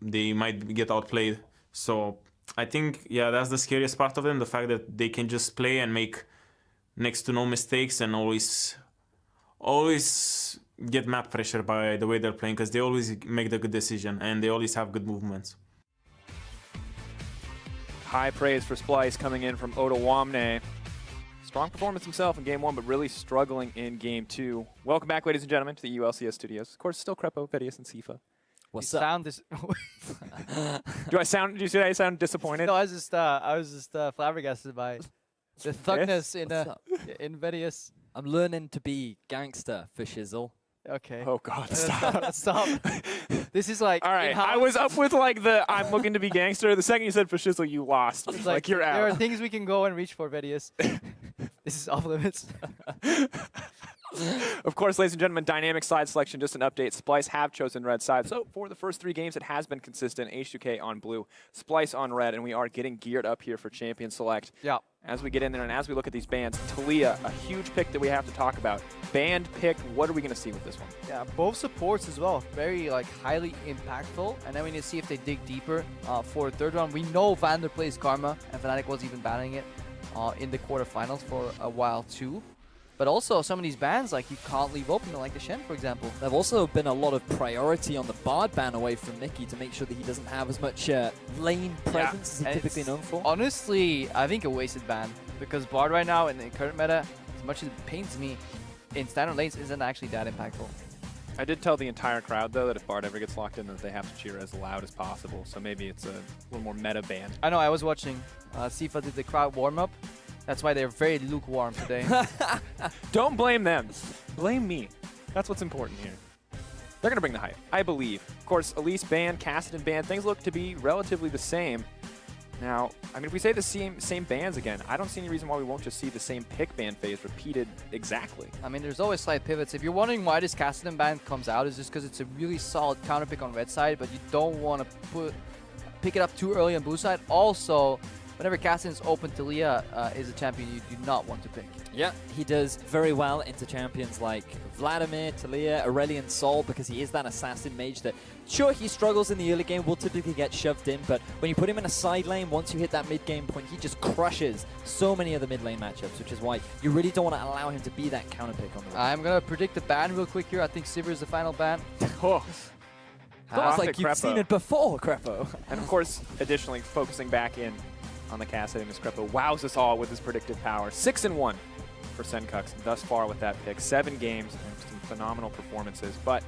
they might get outplayed. So I think, yeah, that's the scariest part of them, the fact that they can just play and make next to no mistakes and always get map pressure by the way they're playing, because they always make the good decision and they always have good movements. High praise for Splyce coming in from Oda Wamne. Strong performance himself in Game 1, but really struggling in Game 2. Welcome back, ladies and gentlemen, to the LCS studios. Of course, still Crepo, Vidius, and Sifa. What's up? Sound this. Do you say I sound disappointed? No, I was just flabbergasted by the thugness in Vidius. I'm learning to be gangster for Shizzle. Okay. Oh God, stop. Stop. This is like. All right, I was up with like the I'm looking to be gangster. The second you said for Shizzle, you lost. It's like you're out. There are things we can go and reach for, Vidius. This is off limits. Of course, ladies and gentlemen, dynamic side selection, just an update. Splyce have chosen red side. So for the first 3 games, it has been consistent. H2K on blue, Splyce on red, and we are getting geared up here for Champion Select. Yeah. As we get in there and as we look at these bans, Talia, a huge pick that we have to talk about. Banned pick, what are we going to see with this one? Yeah, both supports as well. Very like highly impactful. And then we need to see if they dig deeper for third round. We know Vander plays Karma, and Fnatic was even banning it in the quarterfinals for a while too. But also some of these bans, like you can't leave open, like the Shen, for example. There've also been a lot of priority on the Bard ban away from Nikki to make sure that he doesn't have as much lane presence as he's typically known for. Honestly, I think a wasted ban, because Bard right now in the current meta, as much as it pains me, in standard lanes isn't actually that impactful. I did tell the entire crowd, though, that if Bard ever gets locked in, that they have to cheer as loud as possible. So maybe it's a little more meta ban. I know, I was watching. Sifa did the crowd warm-up. That's why they're very lukewarm today. Don't blame them. Blame me. That's what's important here. They're going to bring the hype, I believe. Of course, Elise banned, Kassadin banned. Things look to be relatively the same. Now, I mean, if we say the same bans again, I don't see any reason why we won't just see the same pick ban phase repeated exactly. I mean, there's always slight pivots. If you're wondering why this Kassadin ban comes out, it's just because it's a really solid counter pick on red side, but you don't want to pick it up too early on blue side. Also, whenever Kassadin's open, Talia is a champion you do not want to pick. Yeah, he does very well into champions like Vladimir, Talia, Aurelion Sol, because he is that assassin mage that, sure, he struggles in the early game, will typically get shoved in, but when you put him in a side lane, once you hit that mid game point, he just crushes so many of the mid lane matchups, which is why you really don't want to allow him to be that counter pick on the right. I'm going to predict the ban real quick here. I think Sivir is the final ban. Oh. Sounds like you've seen it before, Crepo. And of course, additionally, focusing back in on the Kassadin, Miss Crepo wows us all with his predictive power. 6-1 for Senkux thus far with that pick. 7 games and some phenomenal performances. But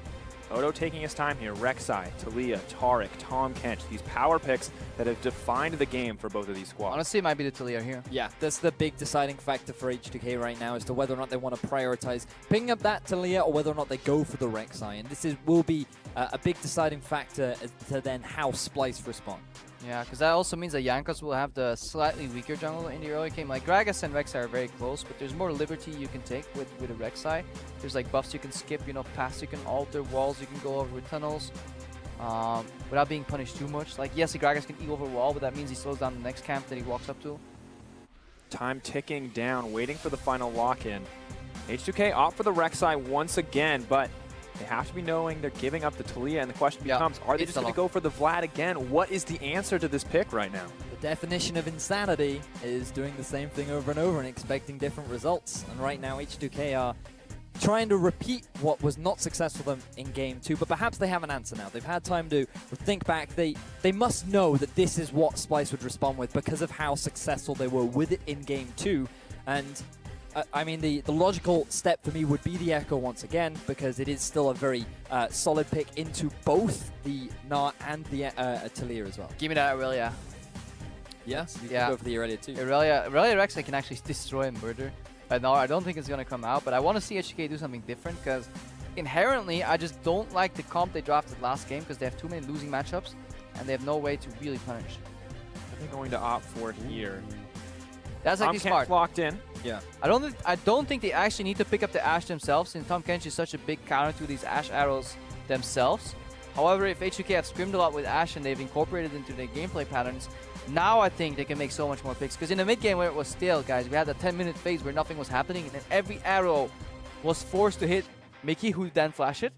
Odo taking his time here. Rek'Sai, Talia, Taric, Tahm Kench. These power picks that have defined the game for both of these squads. Honestly, it might be the Talia here. Yeah, that's the big deciding factor for H2K right now as to whether or not they want to prioritize picking up that Talia or whether or not they go for the Rek'Sai. And this will be a big deciding factor as to then how Splyce respond. Yeah, because that also means that Jankos will have the slightly weaker jungle in the early game. Like, Gragas and Rek'Sai are very close, but there's more liberty you can take with a Rek'Sai. There's like buffs you can skip, you know, paths you can alter, walls you can go over with tunnels without being punished too much. Like, yes, the Gragas can E over a wall, but that means he slows down the next camp that he walks up to. Time ticking down, waiting for the final lock-in. H2K opt for the Rek'Sai once again, but they have to be knowing they're giving up the Talia, and the question becomes, are they just going to go for the Vlad again? What is the answer to this pick right now? The definition of insanity is doing the same thing over and over and expecting different results. And right now, H2K are trying to repeat what was not successful for them in Game 2, but perhaps they have an answer now. They've had time to think back. They must know that this is what Splyce would respond with because of how successful they were with it in Game 2. And I mean, the logical step for me would be the Echo once again, because it is still a very solid pick into both the Gnar and the Talia as well. Give me that Aurelia. Yes, you can go for the Aurelia too. Aurelia Rek'Sai can actually destroy and murder. No, I don't think it's going to come out, but I want to see H2K do something different, because inherently, I just don't like the comp they drafted last game, because they have too many losing matchups, and they have no way to really punish. What are they going to opt for here? That's actually smart. Locked in. Yeah. I don't think they actually need to pick up the Ashe themselves, since Tahm Kench is such a big counter to these Ashe arrows themselves. However, if H2K have scrimmed a lot with Ashe and they've incorporated into their gameplay patterns, now I think they can make so much more picks. Because in the mid game where it was stale, guys, we had a 10-minute phase where nothing was happening, and then every arrow was forced to hit Mickey, who then flashed it.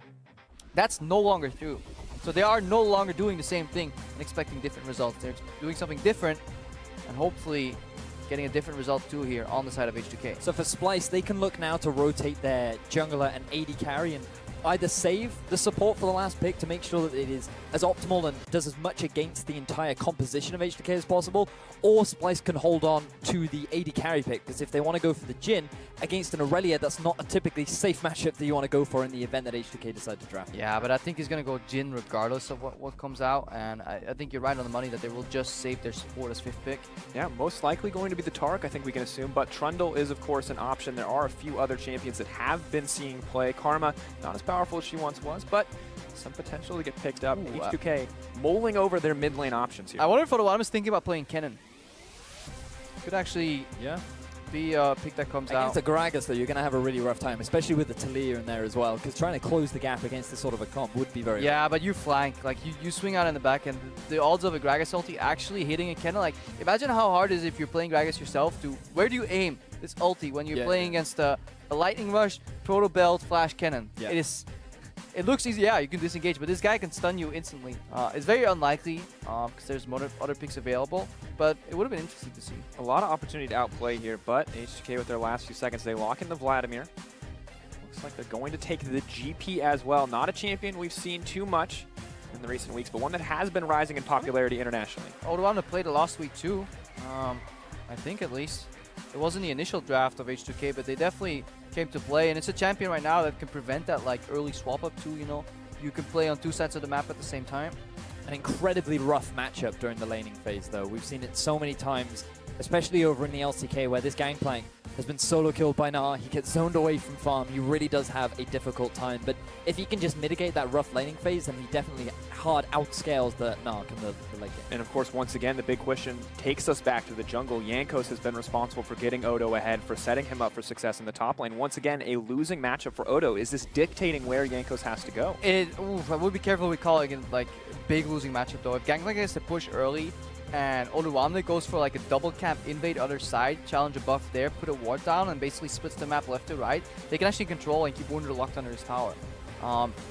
That's no longer true. So they are no longer doing the same thing and expecting different results. They're doing something different and hopefully getting a different result too here on the side of H2K. So for Splyce, they can look now to rotate their jungler and AD carry and either save the support for the last pick to make sure that it is as optimal and does as much against the entire composition of H2K as possible, or Splyce can hold on to the AD carry pick, because if they want to go for the Jhin against an Aurelia, that's not a typically safe matchup that you want to go for in the event that H2K decide to draft. Yeah, but I think he's going to go Jhin regardless of what comes out, and I think you're right on the money that they will just save their support as 5th pick. Yeah, most likely going to be the Tark, I think we can assume, but Trundle is, of course, an option. There are a few other champions that have been seeing play. Karma, not as powerful as she once was, but some potential to get picked up. Ooh, H2K mulling over their mid lane options here. I wonder if Odoam is thinking about playing Kennen. Could actually be a pick that comes out. Against a Gragas, though, you're going to have a really rough time, especially with the Talia in there as well, because trying to close the gap against this sort of a comp would be very Yeah, but you flank. Like, you swing out in the back, and the odds of a Gragas ulti actually hitting a Kennen, like, imagine how hard it is if you're playing Gragas yourself to, where do you aim this ulti when you're playing against a Lightning Rush, Proto Belt, Flash Kennen? It looks easy, yeah, you can disengage, but this guy can stun you instantly. It's very unlikely, because there's other picks available, but it would have been interesting to see. A lot of opportunity to outplay here, but H2K with their last few seconds, they lock into Vladimir. Looks like they're going to take the GP as well. Not a champion we've seen too much in the recent weeks, but one that has been rising in popularity internationally. Odoam played it last week too, I think at least. It wasn't the initial draft of H2K, but they definitely came to play, and it's a champion right now that can prevent that like early swap up too, you know. You can play on 2 sides of the map at the same time. An incredibly rough matchup during the laning phase, though. We've seen it so many times, especially over in the LCK, where this Gangplank has been solo killed by Gnar. He gets zoned away from farm. He really does have a difficult time. But if he can just mitigate that rough laning phase, then he definitely hard outscales the Gnar in the late game. And of course, once again, the big question takes us back to the jungle. Jankos has been responsible for getting Odo ahead, for setting him up for success in the top lane. Once again, a losing matchup for Odo. Is this dictating where Jankos has to go? I would be careful we call it like big losing matchup though. If Gangplank gets to push early, and Odoam goes for like a double camp, invade other side, challenge a buff there, put a ward down, and basically splits the map left to right, they can actually control and keep Wunder locked under his tower.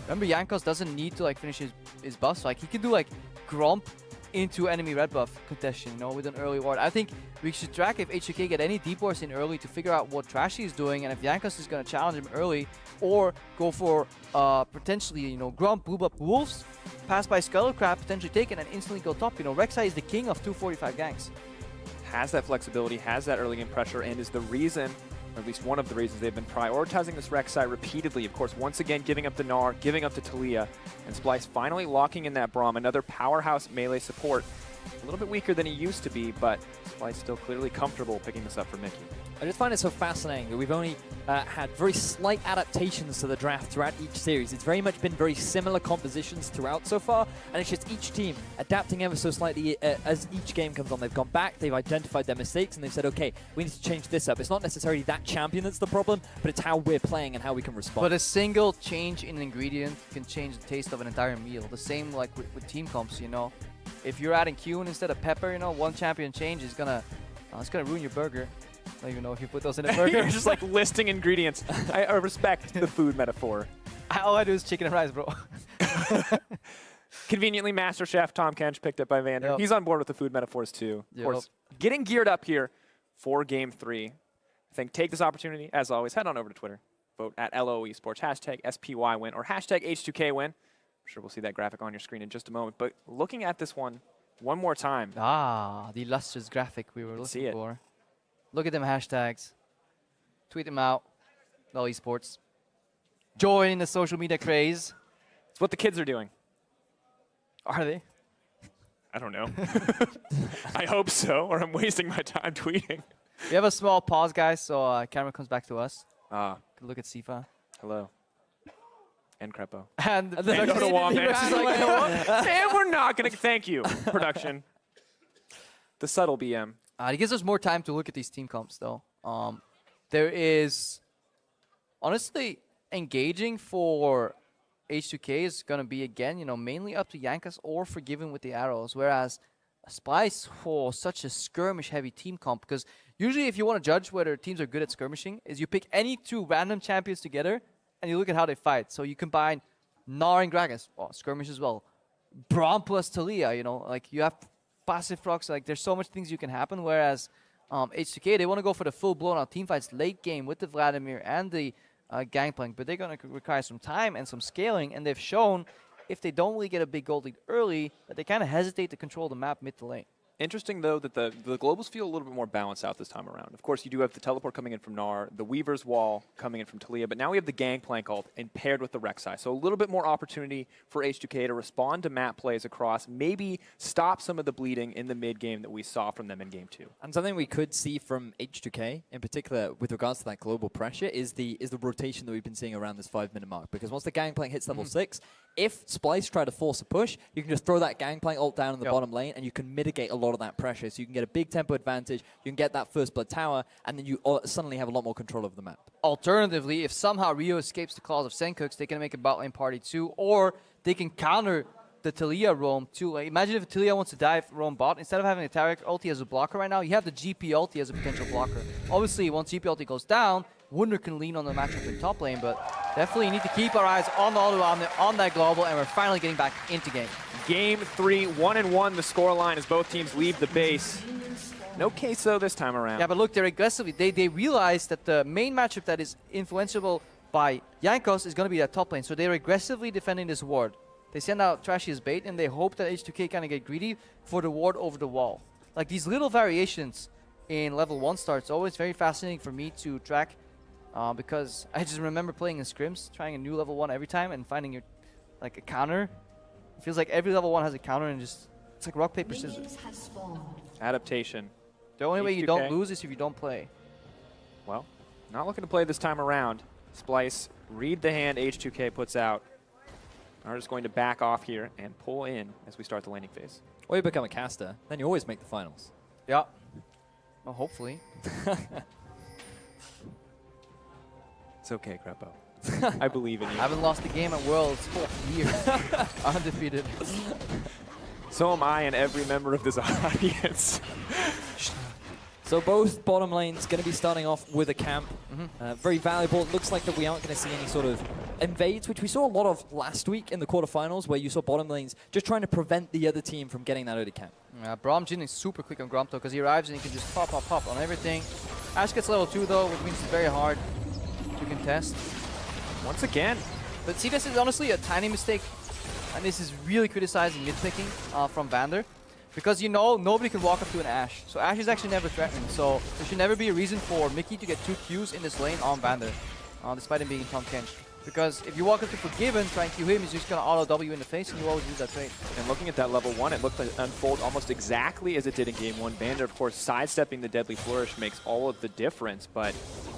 Remember, Jankos doesn't need to like finish his buffs. Like, he can do like Gromp into enemy red buff contention, you know, with an early ward. I think we should track if H2K get any deep wards in early to figure out what Trashy is doing, and if Jankos is going to challenge him early, or go for potentially, you know, Gromp, Blue Buff Wolves, pass by Skullcrab, potentially take it, and instantly go top. You know, Rek'Sai is the king of 245 ganks. Has that flexibility, has that early game pressure, and is the reason, or at least one of the reasons, they've been prioritizing this Rek'Sai repeatedly. Of course, once again, giving up the Gnar, giving up to Talia, and Splyce finally locking in that Braum, another powerhouse melee support. A little bit weaker than he used to be, but Splyce still clearly comfortable picking this up for Mickey. I just find it so fascinating that we've only had very slight adaptations to the draft throughout each series. It's very much been very similar compositions throughout so far, and it's just each team adapting ever so slightly as each game comes on. They've gone back, they've identified their mistakes, and they've said, okay, we need to change this up. It's not necessarily that champion that's the problem, but it's how we're playing and how we can respond. But a single change in an ingredient can change the taste of an entire meal. The same like with team comps, you know. If you're adding cumin instead of pepper, you know, one champion change is gonna ruin your burger. I don't even know if you put those in a burger. You're just like listing ingredients. I respect the food metaphor. All I do is chicken and rice, bro. Conveniently, Master Chef Tom Kench picked up by Vander. Yep. He's on board with the food metaphors too. Of Yep. course, getting geared up here for Game 3. I think take this opportunity, as always, head on over to Twitter. Vote at LOE Sports, hashtag SPYWin, or hashtag H2KWin. I'm sure we'll see that graphic on your screen in just a moment. But looking at this one more time. The illustrious graphic we were looking for. Look at them hashtags. Tweet them out. LOE Sports. Join the social media craze. It's what the kids are doing. Are they? I don't know. I hope so, or I'm wasting my time tweeting. We have a small pause, guys, so camera comes back to us. Good look at Sifa. Hello. And Crepo. And Odoam, man. She's like, you know what? Man, we're not going to... Thank you, production. The subtle BM. It gives us more time to look at these team comps, though. There is... Honestly, engaging for H2K is going to be, again, you know, mainly up to Jankos or Forgiven with the arrows, whereas Splyce for such a skirmish-heavy team comp, because usually if you want to judge whether teams are good at skirmishing, is you pick any 2 random champions together, and you look at how they fight. So you combine Gnar and Gragas, skirmish as well. Braum plus Talia, you know, like you have passive procs, like there's so much things you can happen, whereas H2K, they want to go for the full blown out team fights late game with the Vladimir and the Gangplank, but they're going to require some time and some scaling, and they've shown if they don't really get a big gold lead early, that they kind of hesitate to control the map mid to late. Interesting, though, that the globals feel a little bit more balanced out this time around. Of course, you do have the teleport coming in from Gnar, the Weaver's Wall coming in from Talia, but now we have the Gangplank ult and paired with the Rek'Sai. So a little bit more opportunity for H2K to respond to map plays across, maybe stop some of the bleeding in the mid game that we saw from them in Game 2. And something we could see from H2K, in particular with regards to that global pressure, is the rotation that we've been seeing around this 5-minute mark. Because once the Gangplank hits level 6, if Splyce try to force a push, you can just throw that Gangplank ult down in the bottom lane, and you can mitigate a lot of that pressure. So you can get a big tempo advantage, you can get that first blood tower, and then you suddenly have a lot more control over the map. Alternatively, if somehow Rio escapes the claws of Senkooks, they can make a bot lane party too, or they can counter the Talia roam too. Like, imagine if Talia wants to dive roam bot, instead of having a Taric ulti as a blocker right now, you have the GP ulti as a potential blocker. Obviously, once GP ulti goes down, Wunder can lean on the matchup in top lane, but definitely need to keep our eyes on the on that global, and we're finally getting back into game. Game 3, 1-1 the scoreline as both teams leave the base. No queso this time around. Yeah, but look, they're aggressively. They realize that the main matchup that is influenceable by Jankos is going to be that top lane, so they're aggressively defending this ward. They send out Trashy as bait, and they hope that H2K kind of get greedy for the ward over the wall. Like, these little variations in level 1 starts always very fascinating for me to track, because I just remember playing in scrims, trying a new level 1 every time and finding a counter. It feels like every level 1 has a counter, and just it's like rock, paper, scissors. Adaptation. The only way you H2K. don't lose is if you don't play. Well, not looking to play this time around. Splyce, read the hand H2K puts out. Are just going to back off here and pull in as we start the laning phase. Or you become a caster, then you always make the finals. Yeah. Well, hopefully. It's okay, Greppo. I believe in you. I haven't lost a game at Worlds for years. Undefeated. So am I and every member of this audience. So both bottom lanes going to be starting off with a camp. Very valuable. It looks like that we aren't going to see any sort of invades, which we saw a lot of last week in the quarterfinals, where you saw bottom lanes just trying to prevent the other team from getting that early camp. Braum Jin is super quick on Gromto because he arrives and he can just pop on everything. Ash gets level 2 though, which means it's very hard to contest. Once again. But see, this is honestly a tiny mistake, and this is really criticizing mid-picking from Vander. Because you know nobody can walk up to an Ashe. So Ashe is actually never threatening. So there should never be a reason for Mickey to get 2 Qs in this lane on Vander, despite him being Tom Kench. Because if you walk up to Forgiven, try and Q him, he's just going to auto W in the face, and you always lose that trade. And looking at that level 1, it looked like it unfold almost exactly as it did in Game 1. Vander, of course, sidestepping the Deadly Flourish makes all of the difference, but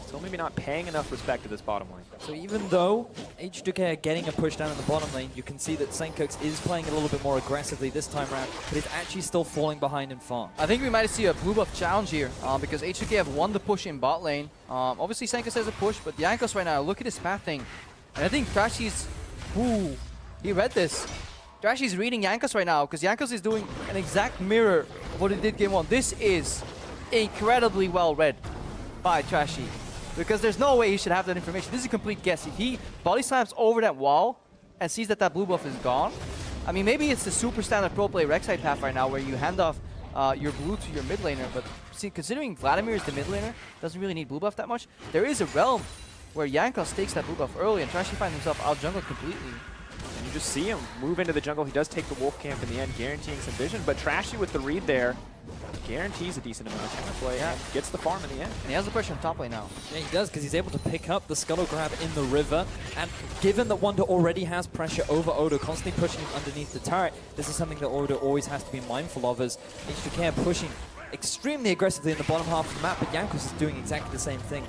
still maybe not paying enough respect to this bottom lane. So even though H2K are getting a push down in the bottom lane, you can see that Senkooks is playing a little bit more aggressively this time around, but it's actually still falling behind in farm. I think we might see a blue buff challenge here, because H2K have won the push in bot lane. Obviously, Senkooks has a push, but Jankos right now, look at his pathing. And I think Trashy's, he read this. Trashy's reading Jankos right now, because Jankos is doing an exact mirror of what he did Game 1. This is incredibly well read by Trashy, because there's no way he should have that information. This is a complete guess. If he body slams over that wall and sees that that blue buff is gone, I mean, maybe it's the super standard pro play Rek'Sai path right now, where you hand off your blue to your mid laner, but see, considering Vladimir is the mid laner, doesn't really need blue buff that much, there is a realm where Jankos takes that blue buff early and Trashy finds himself out jungle completely. And you just see him move into the jungle. He does take the wolf camp in the end, guaranteeing some vision, but Trashy with the read there guarantees a decent amount of counterplay and gets the farm in the end. And he has the pressure on top lane now. Yeah, he does, because he's able to pick up the Scuttle Grab in the river, and given that Wunder already has pressure over Odo, constantly pushing him underneath the turret, this is something that Odo always has to be mindful of, as H2K are pushing extremely aggressively in the bottom half of the map, but Jankos is doing exactly the same thing.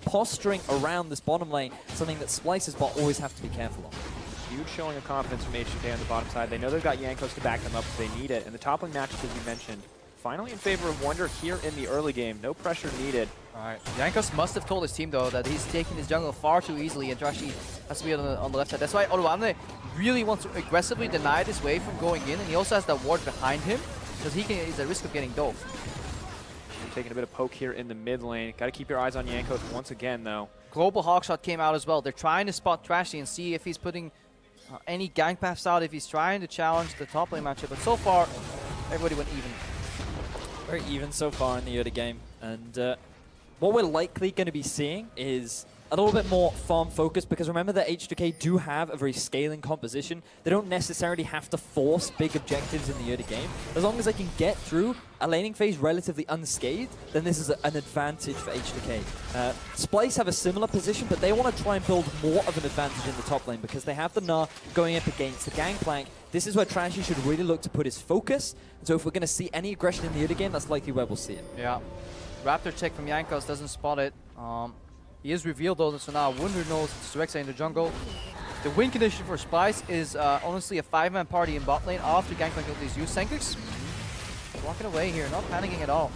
Posturing around this bottom lane, something that Splyce's bot always have to be careful of. Huge showing of confidence from H2K on the bottom side. They know they've got Jankos to back them up if they need it. And the top lane matchup, as you mentioned, finally in favor of Wunder here in the early game. No pressure needed. Alright, Jankos must have told his team though that he's taking his jungle far too easily, and Trashy has to be on the left side. That's why Oruane really wants to aggressively deny this wave from going in, and he also has that ward behind him, because he's at risk of getting dove. Taking a bit of poke here in the mid lane. Got to keep your eyes on Jankos once again, though. Global Hawkshot came out as well. They're trying to spot Trashy and see if he's putting any gank paths out if he's trying to challenge the top lane matchup. But so far, everybody went even. Very even so far in the early game. And what we're likely going to be seeing is a little bit more farm focused, because remember that H2K do have a very scaling composition. They don't necessarily have to force big objectives in the early game. As long as they can get through a laning phase relatively unscathed, then this is an advantage for H2K. Splyce have a similar position, but they want to try and build more of an advantage in the top lane because they have the Gnar going up against the Gangplank. This is where Trashy should really look to put his focus. So if we're going to see any aggression in the early game, that's likely where we'll see it. Yeah. Raptor check from Jankos, doesn't spot it. He is revealed though, so now Wunder knows it's Rexa in the jungle. The win condition for Splyce is honestly a 5-man party in bot lane after Gangplank abilities used. Senkix walking away here, not panicking at all.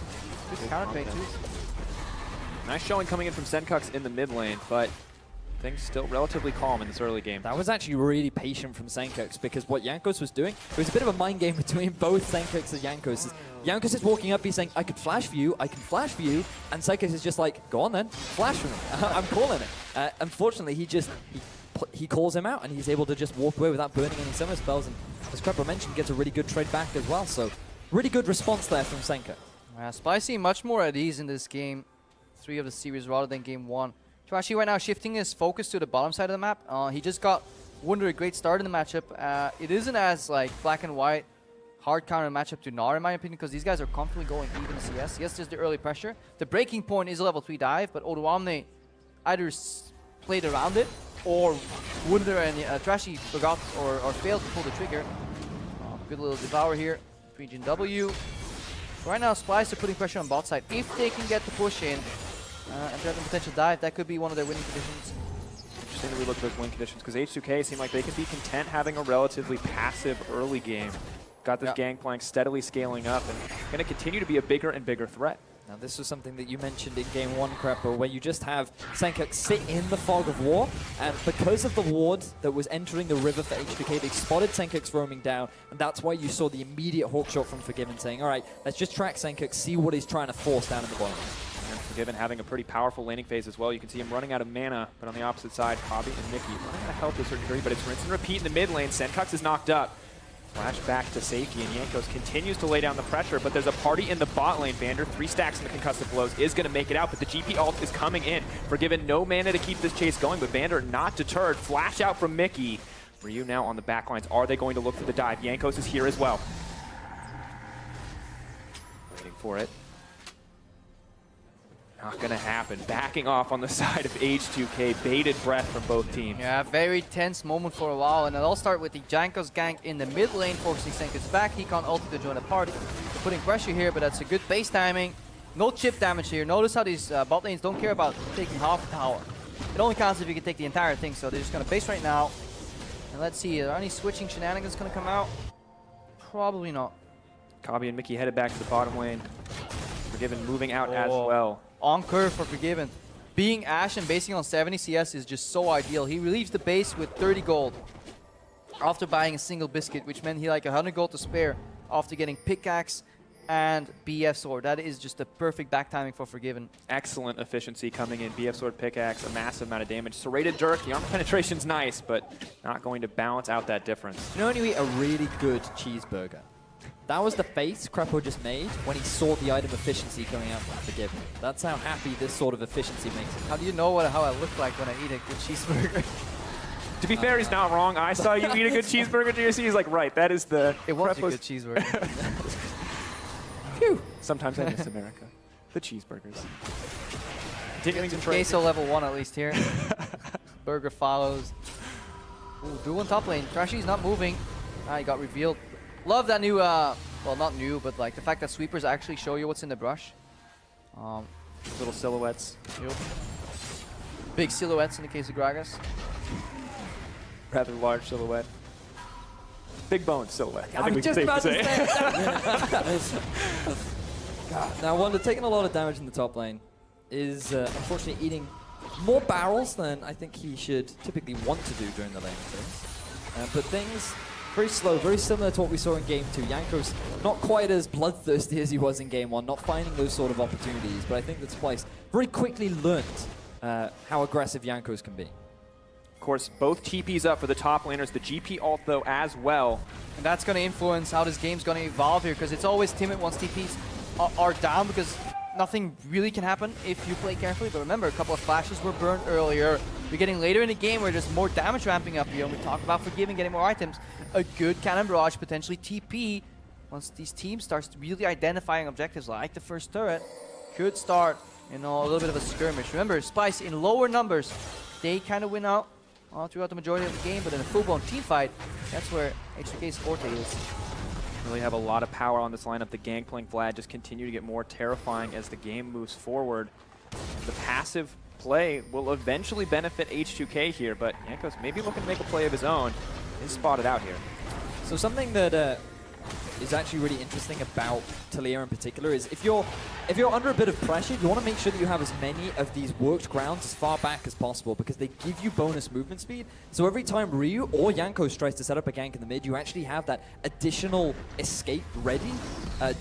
Good counter play too. Nice showing coming in from Senkux in the mid lane, but things still relatively calm in this early game. That was actually really patient from Senkux, because what Jankos was doing, it was a bit of a mind game between both Senkux and Jankos. Jankos is walking up, he's saying, I could flash for you, I can flash for you, and Senkux is just like, go on then, flash for me, I'm calling it. Unfortunately, he calls him out, and he's able to just walk away without burning any summer spells, and as Crepper mentioned, gets a really good trade back as well, so really good response there from Senkux. Splyce much more at ease in this game 3 of the series rather than game 1. Trashy right now shifting his focus to the bottom side of the map. He just got Wunder a great start in the matchup. It isn't as like black and white hard counter matchup to Gnar in my opinion, because these guys are comfortably going even CS. Yes, there's the early pressure. The breaking point is a level 3 dive, but Odoamne either played around it or Wunder and Trashy forgot or failed to pull the trigger. Good little devour here. Region W. Right now, Splyce are putting pressure on bot side. If they can get the push in and threaten a potential dive, that could be one of their winning conditions. Interesting that we look at those win conditions, because H2K seem like they could be content having a relatively passive early game. Got this Gangplank steadily scaling up and going to continue to be a bigger and bigger threat. Now this was something that you mentioned in game 1, Crepper, where you just have Senkux sit in the fog of war, and because of the ward that was entering the river for H2K, they spotted Senkux roaming down, and that's why you saw the immediate hawk shot from Forgiven saying, all right, let's just track Senkux, see what he's trying to force down in the bottom. And Forgiven having a pretty powerful laning phase as well. You can see him running out of mana, but on the opposite side, Hobby and Mickey running out of health to a certain degree, but it's rinse and repeat in the mid lane. Senkux is knocked up. Flash back to safety, and Jankos continues to lay down the pressure, but there's a party in the bot lane. Vander, 3 stacks in the concussive blows, is going to make it out, but the GP ult is coming in. Forgiven no mana to keep this chase going, but Vander not deterred. Flash out from Mickey. Ryu now on the back lines. Are they going to look for the dive? Jankos is here as well. Waiting for it. Not going to happen. Backing off on the side of H2K. Bated breath from both teams. Yeah, very tense moment for a while, and it all started with the Jankos gank in the mid lane, forcing Senkux back. He can't ult to join the party. They're putting pressure here, but that's a good base timing. No chip damage here. Notice how these bot lanes don't care about taking half the tower. It only counts if you can take the entire thing, so they're just going to base right now. And let's see, are there any switching shenanigans going to come out? Probably not. Kabi and Mickey headed back to the bottom lane. Forgiven moving out as well. On curve for Forgiven. Being Ashe and basing on 70 CS is just so ideal. He relieves the base with 30 gold after buying a single biscuit, which meant he like 100 gold to spare after getting pickaxe and BF sword. That is just the perfect back timing for Forgiven. Excellent efficiency coming in. BF sword, pickaxe, a massive amount of damage. Serrated Dirk, the armor penetration's nice, but not going to balance out that difference. You know when you eat a really good cheeseburger? That was the face Crepo just made when he saw the item efficiency coming out from Forgiven. That's how happy this sort of efficiency makes him. How do you know how I look like when I eat a good cheeseburger? To be fair, he's not wrong. I saw you eat a good cheeseburger, JC. He's like, right, that is the... It was a good cheeseburger. Phew. Sometimes I miss America. The cheeseburgers. Continuing to trade. Queso level 1 at least here. Burger follows. Ooh, duel in top lane. Trashy's not moving. He got revealed. Love that new, well, not new, but like the fact that sweepers actually show you what's in the brush. Little silhouettes. Yep. Big silhouettes in the case of Gragas. Rather large silhouette. Big bone silhouette. I think we can just safely say. God. Now, Wonder taking a lot of damage in the top lane is unfortunately eating more barrels than I think he should typically want to do during the lane phase. But things very slow, very similar to what we saw in game 2. Jankos not quite as bloodthirsty as he was in game 1, not finding those sort of opportunities, but I think that Splyce very quickly learnt how aggressive Jankos can be. course, both TPs up for the top laners. The GP ult, though, as well. And that's going to influence how this game's going to evolve here, because it's always timid once TPs are down, because nothing really can happen if you play carefully. But remember, a couple of flashes were burned earlier. We're getting later in the game where there's more damage ramping up here, and we talk about forgiving, getting more items. A good cannon barrage, potentially TP, once these teams starts really identifying objectives like the first turret, could start, you know, a little bit of a skirmish. Remember, Splyce in lower numbers, they kind of win out throughout the majority of the game, but in a full-blown team fight, that's where H2K's forte is. Really have a lot of power on this lineup. The Gangplank Vlad just continue to get more terrifying as the game moves forward. The passive play will eventually benefit H2K here, but Jankos maybe looking to make a play of his own. Is spotted out here. So something that is actually really interesting about Taliyah in particular is if you're under a bit of pressure, you want to make sure that you have as many of these worked grounds as far back as possible, because they give you bonus movement speed. So every time Ryu or Jankos tries to set up a gank in the mid, you actually have that additional escape ready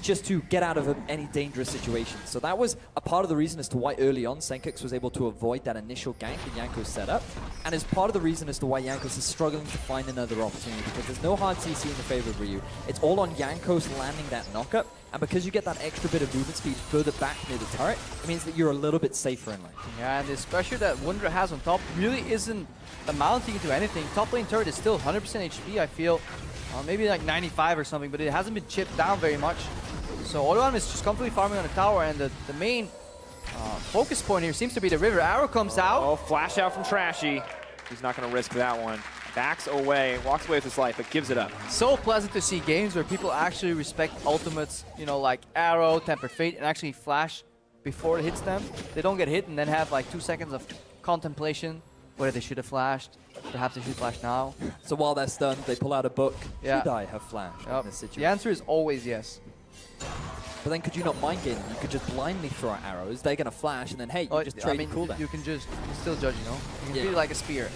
just to get out of any dangerous situation. So that was a part of the reason as to why early on Senkux was able to avoid that initial gank that Jankos set up, and is part of the reason as to why Jankos is struggling to find another opportunity, because there's no hard CC in the favor of Ryu. It's all on Jankos landing that knockup, and because you get that extra bit of movement speed further back near the turret, it means that you're a little bit safer in lane. Yeah, and this pressure that Wunder has on top really isn't amounting to anything. Top lane turret is still 100% HP, I feel. Maybe like 95 or something, but it hasn't been chipped down very much. So Odoam is just completely farming on the tower, and the main focus point here seems to be the river. Arrow comes out. Oh, flash out from Trashy. He's not going to risk that one. Backs away, walks away with his life, but gives it up. So pleasant to see games where people actually respect ultimates, you know, like Arrow, Tempered Fate, and actually flash before it hits them. They don't get hit and then have like 2 seconds of contemplation, whether they should have flashed. Perhaps they should flash now. So while they're stunned, they pull out a book. Yeah. Should I have flashed in this situation? The answer is always yes. But then could you not mind game them? You could just blindly throw out arrows. They're going to flash, and then, hey, you just trade the cooldown. You can still judge, you know? You can treat it like a spear.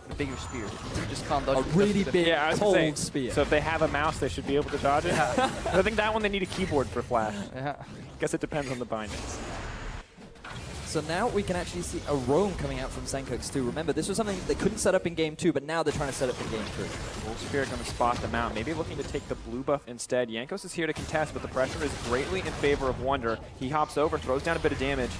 A bigger spear. You just can't dodge a really big, cold spear. So if they have a mouse, they should be able to dodge it. Yeah. I think that one they need a keyboard for flash. Yeah. Guess it depends on the bindings. So now we can actually see a roam coming out from Senkux too. Remember, this was something they couldn't set up in game 2, but now they're trying to set up in game 3. Wolf Spirit going to spot them out. Maybe looking to take the blue buff instead. Jankos is here to contest, but the pressure is greatly in favor of Wunder. He hops over, throws down a bit of damage.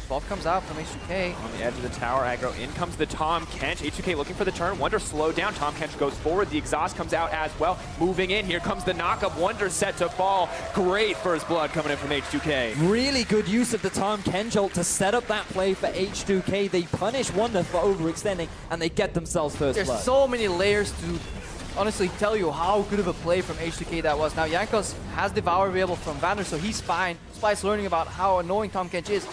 Wolf comes out from H2K. On the edge of the tower aggro, in comes the Tahm Kench. H2K looking for the turn. Wunder slowed down. Tahm Kench goes forward. The exhaust comes out as well. Moving in. Here comes the knockup. Wunder set to fall. Great first blood coming in from H2K. Really good use of the Tahm Kench ult to set up that play for H2K. They punish Wunder for overextending, and they get themselves first blood. There's so many layers to honestly tell you how good of a play from H2K that was. Now, Jankos has Devour available from Vander, so he's fine. Splyce learning about how annoying Tahm Kench is.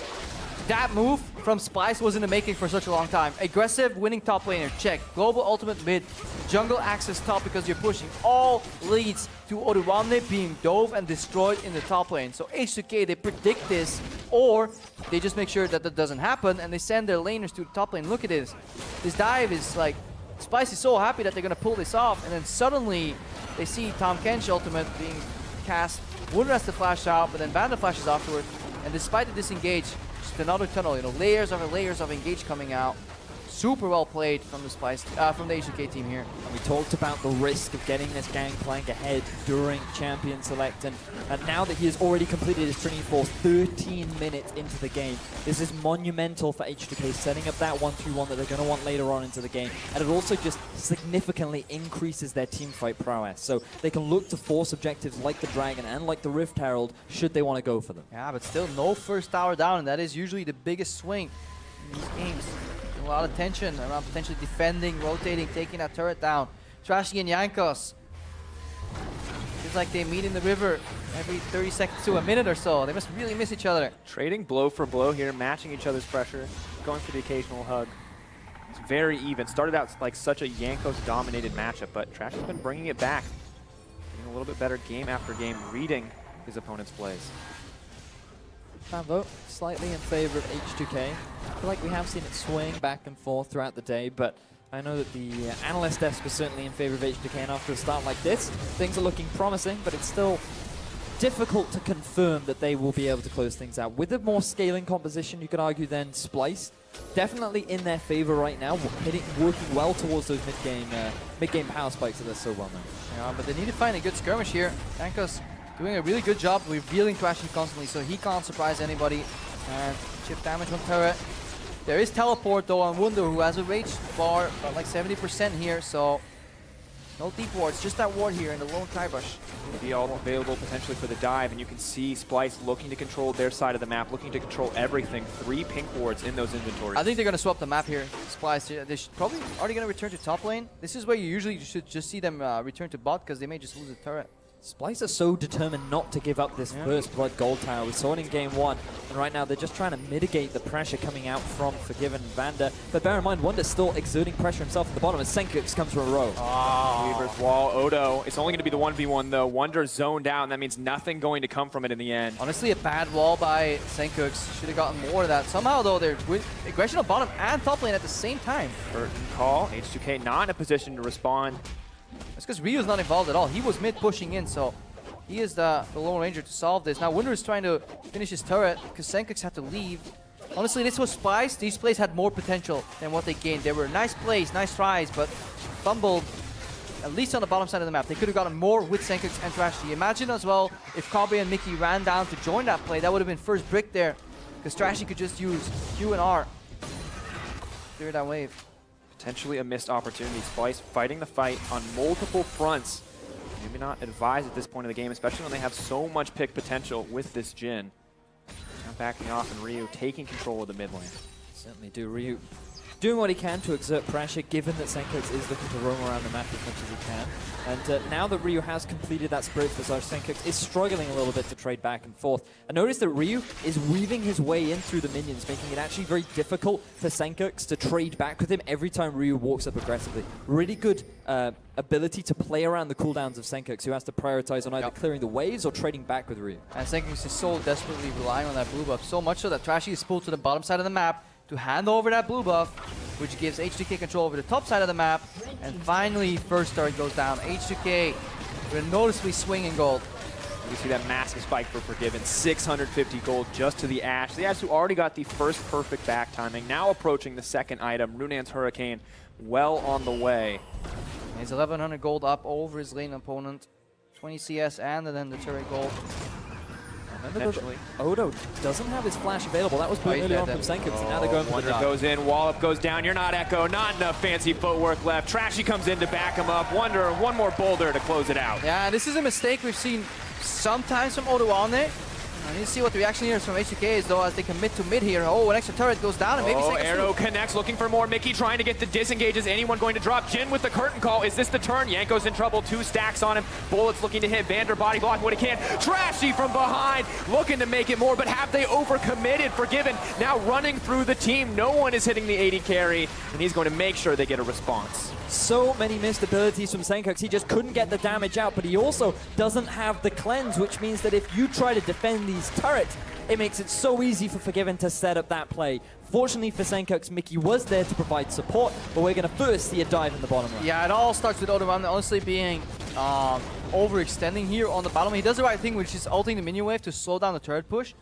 That move from Splyce was in the making for such a long time. Aggressive, winning top laner, check. Global ultimate mid, jungle access top because you're pushing. All leads to Oduwamne being dove and destroyed in the top lane. So H2K, they predict this, or they just make sure that that doesn't happen, and they send their laners to the top lane. Look at this. This dive is like, Splyce is so happy that they're going to pull this off, and then suddenly they see Tahm Kench ultimate being cast. Wunder has to flash out, but then Vander flashes afterward, and despite the disengage, another tunnel, you know, layers of engage coming out. Super well played from the Splyce, from the H2K team here. And we talked about the risk of getting this Gangplank ahead during Champion Select, and now that he has already completed his Trinity Force 13 minutes into the game, this is monumental for H2K, setting up that 1-2-1 that they're going to want later on into the game, and it also just significantly increases their teamfight prowess, so they can look to force objectives like the Dragon and like the Rift Herald should they want to go for them. Yeah, but still no first tower down, and that is usually the biggest swing in these games. A lot of tension around potentially defending, rotating, taking that turret down. Trashy and Jankos. It's like they meet in the river every 30 seconds to a minute or so. They must really miss each other. Trading blow for blow here, matching each other's pressure, going for the occasional hug. It's very even. Started out like such a Jankos-dominated matchup, but Trashy's been bringing it back. Getting a little bit better game after game, reading his opponent's plays. Fan vote slightly in favor of H2K. I feel like we have seen it swing back and forth throughout the day, but I know that the analyst desk was certainly in favor of H2K, and after a start like this, things are looking promising, but it's still difficult to confirm that they will be able to close things out. With a more scaling composition, you could argue then Splyce definitely in their favor right now, working well towards those mid-game power spikes that they're so well known. Yeah, but they need to find a good skirmish here. Jankos doing a really good job revealing Trashy constantly, so he can't surprise anybody. And chip damage on turret. There is teleport though on Wunder, who has a rage bar about like 70% here, so no deep wards, just that ward here in the lone Kaibush. Be all available potentially for the dive, and you can see Splyce looking to control their side of the map, looking to control everything. 3 pink wards in those inventories. I think they're going to swap the map here. Splyce, they should probably already going to return to top lane. This is where you usually should just see them return to bot, because they may just lose the turret. Splyce are so determined not to give up this first blood gold tower. We saw it in game 1, and right now they're just trying to mitigate the pressure coming out from Forgiven and Vander. But bear in mind, Wonder's still exerting pressure himself at the bottom as Senkux comes from a row. Weaver's wall, Odo. It's only going to be the 1v1 though. Wonder zoned out, and that means nothing going to come from it in the end. Honestly, a bad wall by Senkux. Should have gotten more of that. Somehow though, they're with aggression on bottom and top lane at the same time. Burton call. H2K not in a position to respond. That's because Ryu's not involved at all. He was mid pushing in, so he is the Lone Ranger to solve this. Now Wunder is trying to finish his turret because Senkux had to leave. Honestly, this was Splyce. These plays had more potential than what they gained. They were nice plays, nice tries, but fumbled, at least on the bottom side of the map. They could have gotten more with Senkux and Trashy. Imagine as well if Kabe and Mickey ran down to join that play. That would have been first brick there, because Trashy could just use Q and R. Clear that wave. Potentially a missed opportunity. Splyce fighting the fight on multiple fronts. Maybe not advised at this point of the game, especially when they have so much pick potential with this Jhin. Now backing off, and Ryu taking control of the mid lane. Certainly do. Ryu doing what he can to exert pressure, given that Senkux is looking to roam around the map as much as he can. And now that Ryu has completed that Spirit Visage, Senkux is struggling a little bit to trade back and forth. And notice that Ryu is weaving his way in through the minions, making it actually very difficult for Senkux to trade back with him every time Ryu walks up aggressively. Really good ability to play around the cooldowns of Senkux, who has to prioritize on either clearing the waves or trading back with Ryu. And Senkux is so desperately relying on that blue buff, so much so that Trashy is pulled to the bottom side of the map to hand over that blue buff, which gives H2K control over the top side of the map. And finally, first turret goes down. H2K with a noticeably swinging gold. You see that massive spike for Forgiven, 650 gold just to the Ashe. The Ashe who already got the first perfect back timing, now approaching the second item. Runan's Hurricane well on the way. He's 1100 gold up over his lane opponent. 20 CS and then the turret gold. Eventually. Odo doesn't have his flash available. That was put early on from Senkux, and now they're going for Wonder the dive. goes in, Wallop goes down. You're not Echo, not enough fancy footwork left. Trashy comes in to back him up. Wonder, one more boulder to close it out. Yeah, this is a mistake we've seen sometimes from Odo on it. I need to see what the reaction here is from H2K is though as they commit to mid here. Oh, an extra turret goes down and maybe Senkux Arrow connects, looking for more. Mickey trying to get the disengage. Is anyone going to drop? Jhin with the curtain call. Is this the turn? Yanko's in trouble. 2 stacks on him. Bullets looking to hit. Vander body block what he can. Trashy from behind, looking to make it more, but have they overcommitted? Forgiven now running through the team. No one is hitting the 80 carry, and he's going to make sure they get a response. So many missed abilities from Senkux. He just couldn't get the damage out, but he also doesn't have the cleanse, which means that if you try to defend these turrets, it makes it so easy for Forgiven to set up that play. Fortunately for Senkux, Mickey was there to provide support, but we're going to first see a dive in the bottom lane. Yeah, it all starts with Odo honestly being overextending here on the bottom. He does the right thing, which is ulting the minion wave to slow down the turret push.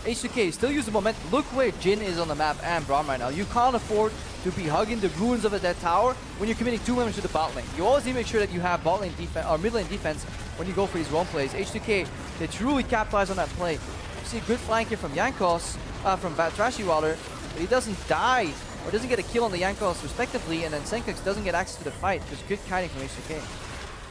H2K still use the momentum. Look where Jhin is on the map and Braum right now. You can't afford to be hugging the ruins of a dead tower when you're committing 2 members to the bot lane. You always need to make sure that you have bot lane defense or mid lane defense when you go for these roam plays. H2K, they truly capitalize on that play. You see a good flank here from Jankos, from Trashy rather, but he doesn't die or doesn't get a kill on the Jankos respectively, and then Senkux doesn't get access to the fight. Just good kiting from H2K.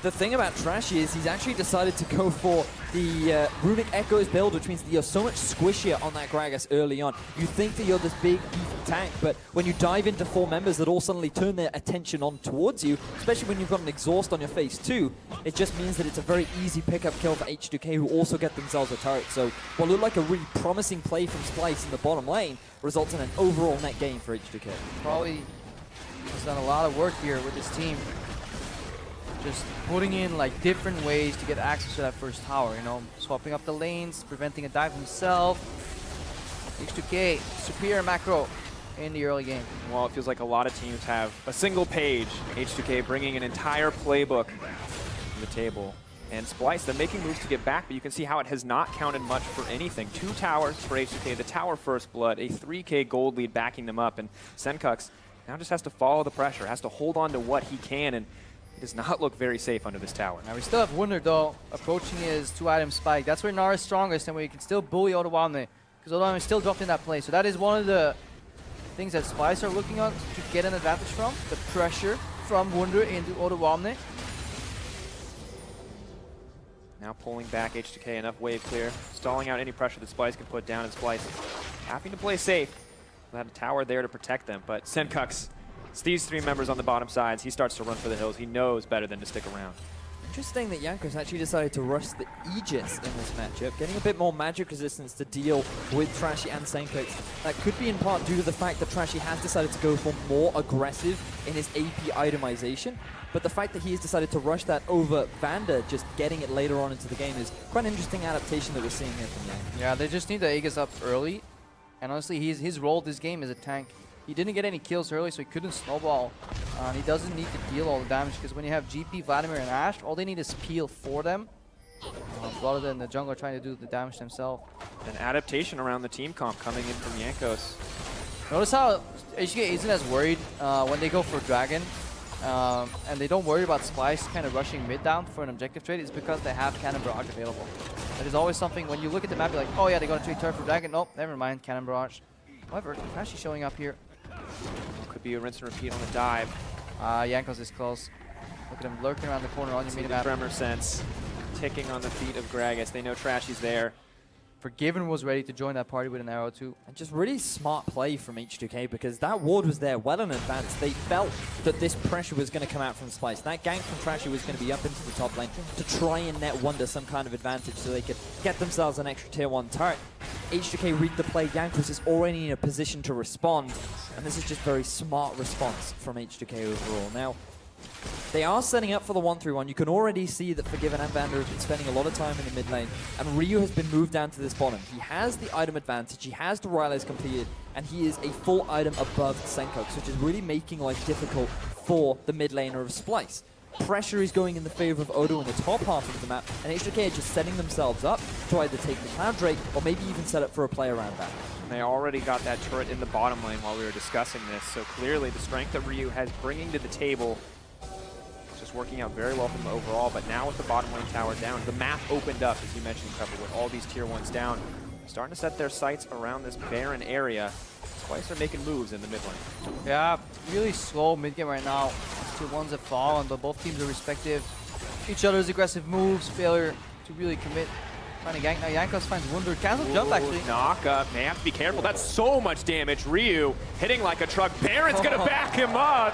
The thing about Trashy is he's actually decided to go for the Runic Echoes build, which means that you're so much squishier on that Gragas early on. You think that you're this big, beefy tank, but when you dive into 4 members that all suddenly turn their attention on towards you, especially when you've got an exhaust on your face too, it just means that it's a very easy pickup kill for H2K, who also get themselves a turret. So what looked like a really promising play from Splyce in the bottom lane results in an overall net gain for H2K. Probably has done a lot of work here with his team. Just putting in like different ways to get access to that first tower, you know, swapping up the lanes, preventing a dive himself. H2K, superior macro in the early game. Well, it feels like a lot of teams have a single page. H2K bringing an entire playbook to the table. And Splyce, they're making moves to get back, but you can see how it has not counted much for anything. 2 towers for H2K, the tower first blood, a 3K gold lead backing them up, and Senkux now just has to follow the pressure, has to hold on to what he can, and he does not look very safe under this tower. Now we still have Wunder though, approaching his 2-item spike. That's where Nara is strongest and where you can still bully Odoamne, because Odoamne is still dropped in that play. So that is one of the things that Splyce are looking on to get an advantage from, the pressure from Wunder into Odoamne. Now pulling back H2K, enough wave clear, stalling out any pressure that Splyce can put down, and Splyce having to play safe. They have a tower there to protect them, but Senkux, it's these 3 members on the bottom sides. He starts to run for the hills. He knows better than to stick around. Interesting that Jankos actually decided to rush the Aegis in this matchup, getting a bit more magic resistance to deal with Trashy and Senkux. That could be in part due to the fact that Trashy has decided to go for more aggressive in his AP itemization, but the fact that he has decided to rush that over Vander, just getting it later on into the game, is quite an interesting adaptation that we're seeing here from Yank. Yeah, they just need the Aegis up early, and honestly, his role this game is a tank. He didn't get any kills early, so he couldn't snowball. He doesn't need to deal all the damage, because when you have GP, Vladimir, and Ashe, all they need is peel for them, rather than the jungler trying to do the damage themselves. An adaptation around the team comp coming in from Jankos. Notice how HK isn't as worried when they go for Dragon, and they don't worry about Splyce kind of rushing mid down for an objective trade. It's because they have Cannon Barrage available. That is always something, when you look at the map, you're like, oh yeah, they're going to trade turret for Dragon. Nope, never mind, Cannon Barrage. However, Trashy showing up here. Could be a rinse and repeat on the dive. Jankos is close. Look at him lurking around the corner on your See the minimap. tremor sense ticking on the feet of Gragas. They know Trashy's there. Forgiven was ready to join that party with an arrow too. And just really smart play from H2K, because that ward was there well in advance. They felt that this pressure was going to come out from Splyce. That gank from Trashy was going to be up into the top lane to try and net Wunder some kind of advantage so they could get themselves an extra tier 1 turret. H2K read the play. Jankos is already in a position to respond, and this is just very smart response from H2K overall. Now, they are setting up for the 1-3-1. You can already see that Forgiven and Vander have been spending a lot of time in the mid lane, and Ryu has been moved down to this bottom. He has the item advantage, he has the Rylays completed, and he is a full item above Senkux, which is really making life difficult for the mid laner of Splyce. Pressure is going in the favor of Odo in the top half of the map, and H2K are just setting themselves up to either take the Cloud Drake or maybe even set up for a play around that. They already got that turret in the bottom lane while we were discussing this, so clearly the strength that Ryu has bringing to the table is just working out very well for them overall. But now with the bottom lane tower down, the map opened up, as you mentioned, Trevor, with all these tier 1s down, starting to set their sights around this barren area. Splyce are making moves in the mid lane. Yeah, really slow mid game right now. Tier 1s have fallen, but both teams are respective. Each other's aggressive moves, failure to really commit. Trying to gank now. Jankos finds Wunder. Cancel jump actually. Knock up. May have to be careful. That's so much damage. Ryu hitting like a truck. Baron's going to back him up.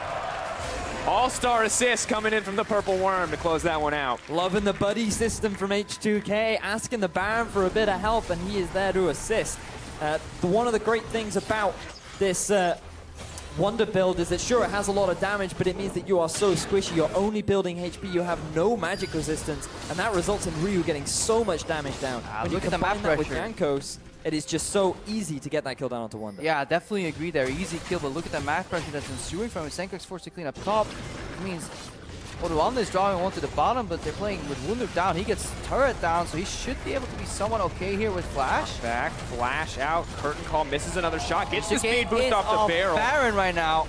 All-star assist coming in from the Purple Worm to close that one out. Loving the buddy system from H2K, asking the Baron for a bit of help, and he is there to assist. One of the great things about this Wunder build is that, sure, it has a lot of damage, but it means that you are so squishy. You're only building HP, you have no magic resistance, and that results in Ryu getting so much damage down. When look you at the map combine that with pressure. Jankos, it is just so easy to get that kill down onto Wunder. Yeah, definitely agree there. Easy kill, but look at the map pressure that's ensuing from it. Senkux forced to clean up top. It means Odoamne is drawing one to the bottom, but they're playing with Wunder down. He gets turret down, so he should be able to be somewhat okay here with Flash. Back, flash out, curtain call, misses another shot, gets the H2K speed boost is off the barrel. Baron right now.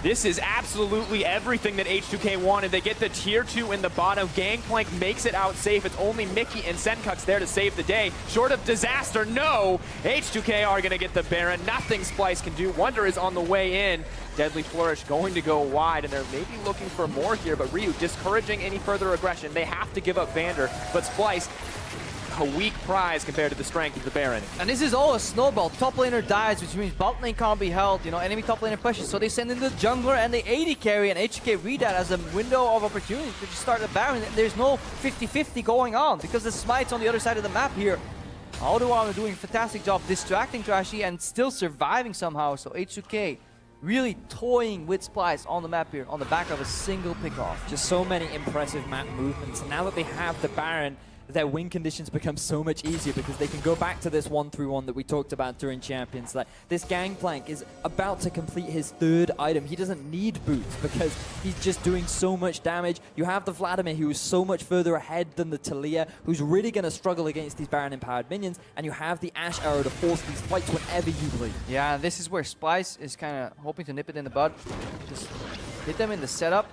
This is absolutely everything that H2K wanted. They get the tier 2 in the bottom. Gangplank makes it out safe. It's only Mickey and Senkux there to save the day. Short of disaster, no. H2K are going to get the Baron. Nothing Splyce can do. Wunder is on the way in. Deadly Flourish going to go wide, and they're maybe looking for more here, but Ryu discouraging any further aggression. They have to give up Vander, but Splyce, a weak prize compared to the strength of the Baron. And this is all a snowball. Top laner dies, which means bot lane can't be held. You know, enemy top laner pushes, so they send in the jungler and the AD carry, and HK read that as a window of opportunity to just start the Baron. There's no 50-50 going on because the smite's on the other side of the map here. Odoamne doing a fantastic job distracting Trashy and still surviving somehow. So H2K really toying with Splyce on the map here on the back of a single pickoff. Just so many impressive map movements. And now that they have the Baron, their win conditions become so much easier because they can go back to this 1-3-1 that we talked about during Champions. Like, this Gangplank is about to complete his 3rd item. He doesn't need boots because he's just doing so much damage. You have the Vladimir, who is so much further ahead than the Talia, who's really going to struggle against these Baron-empowered minions, and you have the Ashe Arrow to force these fights whenever you bleed. Yeah, this is where Splyce is kind of hoping to nip it in the bud. Just hit them in the setup.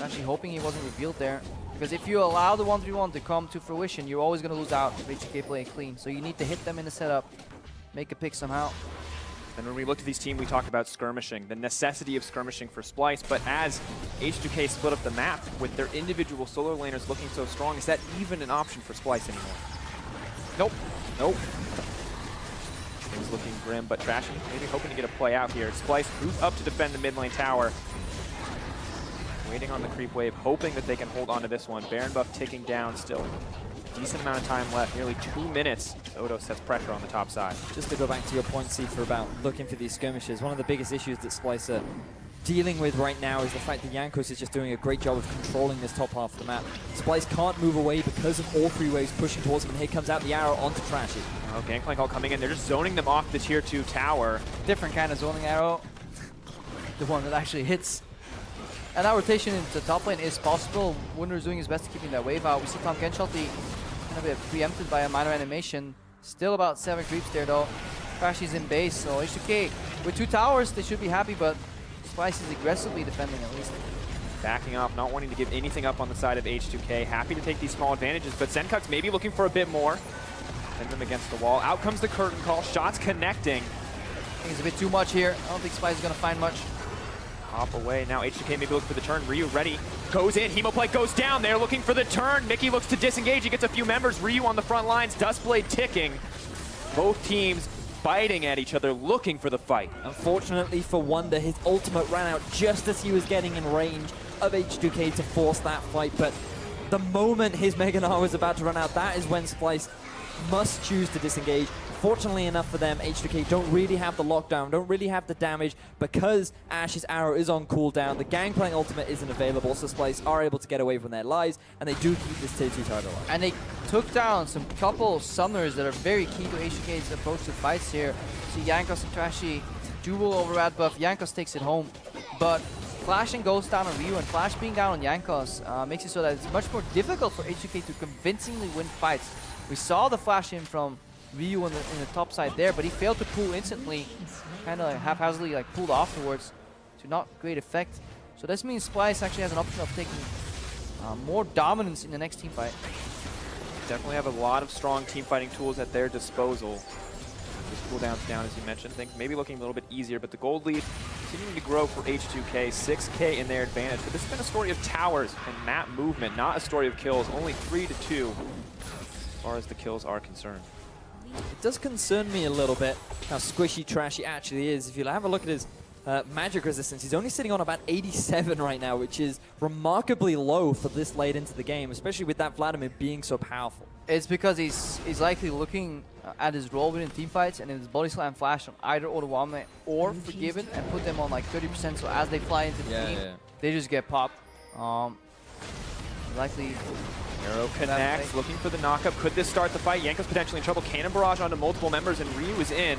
Actually hoping he wasn't revealed there. Because if you allow the 1-3-1 to come to fruition, you're always going to lose out if H2K play clean. So you need to hit them in the setup, make a pick somehow. And when we looked at these teams, we talked about skirmishing, the necessity of skirmishing for Splyce. But as H2K split up the map with their individual solo laners looking so strong, is that even an option for Splyce anymore? Nope. Nope. Things looking grim, but Trashy maybe hoping to get a play out here. Splyce moves up to defend the mid lane tower. Waiting on the creep wave, hoping that they can hold on to this one. Baron buff ticking down still. Decent amount of time left, nearly 2 minutes. Odo sets pressure on the top side. Just to go back to your point, Seafer, about looking for these skirmishes, one of the biggest issues that Splyce are dealing with right now is the fact that Jankos is just doing a great job of controlling this top half of the map. Splyce can't move away because of all 3 waves pushing towards him, and here comes out the arrow onto Trashy. Oh, Gangplank all coming in. They're just zoning them off the tier 2 tower. Different kind of zoning arrow. The one that actually hits. And that rotation into top lane is possible. Wunder is doing his best to keeping that wave out. We see Tom Genshalty kind of get preempted by a minor animation. Still about 7 creeps there though. Trashy's in base, so H2K with 2 towers, they should be happy, but Splyce is aggressively defending at least. Backing off, not wanting to give anything up on the side of H2K. Happy to take these small advantages, but Zenkuk's maybe looking for a bit more. Send them against the wall. Out comes the curtain call. Shots connecting. I think it's a bit too much here. I don't think Splyce is going to find much. Hop away. Now H2K maybe looking for the turn. Ryu ready. Goes in. Hemoplate goes down. They're looking for the turn. Mickey looks to disengage. He gets a few members. Ryu on the front lines. Dustblade ticking. Both teams biting at each other, looking for the fight. Unfortunately for Wunder, his ultimate ran out just as he was getting in range of H2K to force that fight. But the moment his Mega Gnar was about to run out, that is when Splyce must choose to disengage. Fortunately enough for them, H2K don't really have the lockdown, don't really have the damage because Ashe's arrow is on cooldown. The Gangplank ultimate isn't available, so Splyce are able to get away from their lives, and they do keep this tier 2 title alive. And they took down some couple summoners that are very key to H2K's approach to fights here. See Jankos and Trashy duel over Rad buff. Jankos takes it home, but flashing goes down on Ryu, and Flash being down on Jankos makes it so that it's much more difficult for H2K to convincingly win fights. We saw the flash in from Ryu in the top side there, but he failed to pull instantly, kind of haphazardly pulled afterwards to not great effect. So this means Splyce actually has an option of taking more dominance in the next team fight. Definitely have a lot of strong team fighting tools at their disposal. Just cooldowns down, as you mentioned. Things maybe looking a little bit easier, but the gold lead continuing to grow for H2K. 6K in their advantage. But this has been a story of towers and map movement, not a story of kills. Only 3-2 as far as the kills are concerned. It does concern me a little bit how squishy Trashy actually is. If you have a look at his magic resistance, he's only sitting on about 87 right now, which is remarkably low for this late into the game, especially with that Vladimir being so powerful. It's because he's likely looking at his role within teamfights and his body slam flash on either Odoamne or Forgiven and put them on like 30%, so as they fly into the team, they just get popped. Likely Arrow connects, looking for the knockup. Could this start the fight? Jankos potentially in trouble. Cannon barrage onto multiple members, and Ryu is in.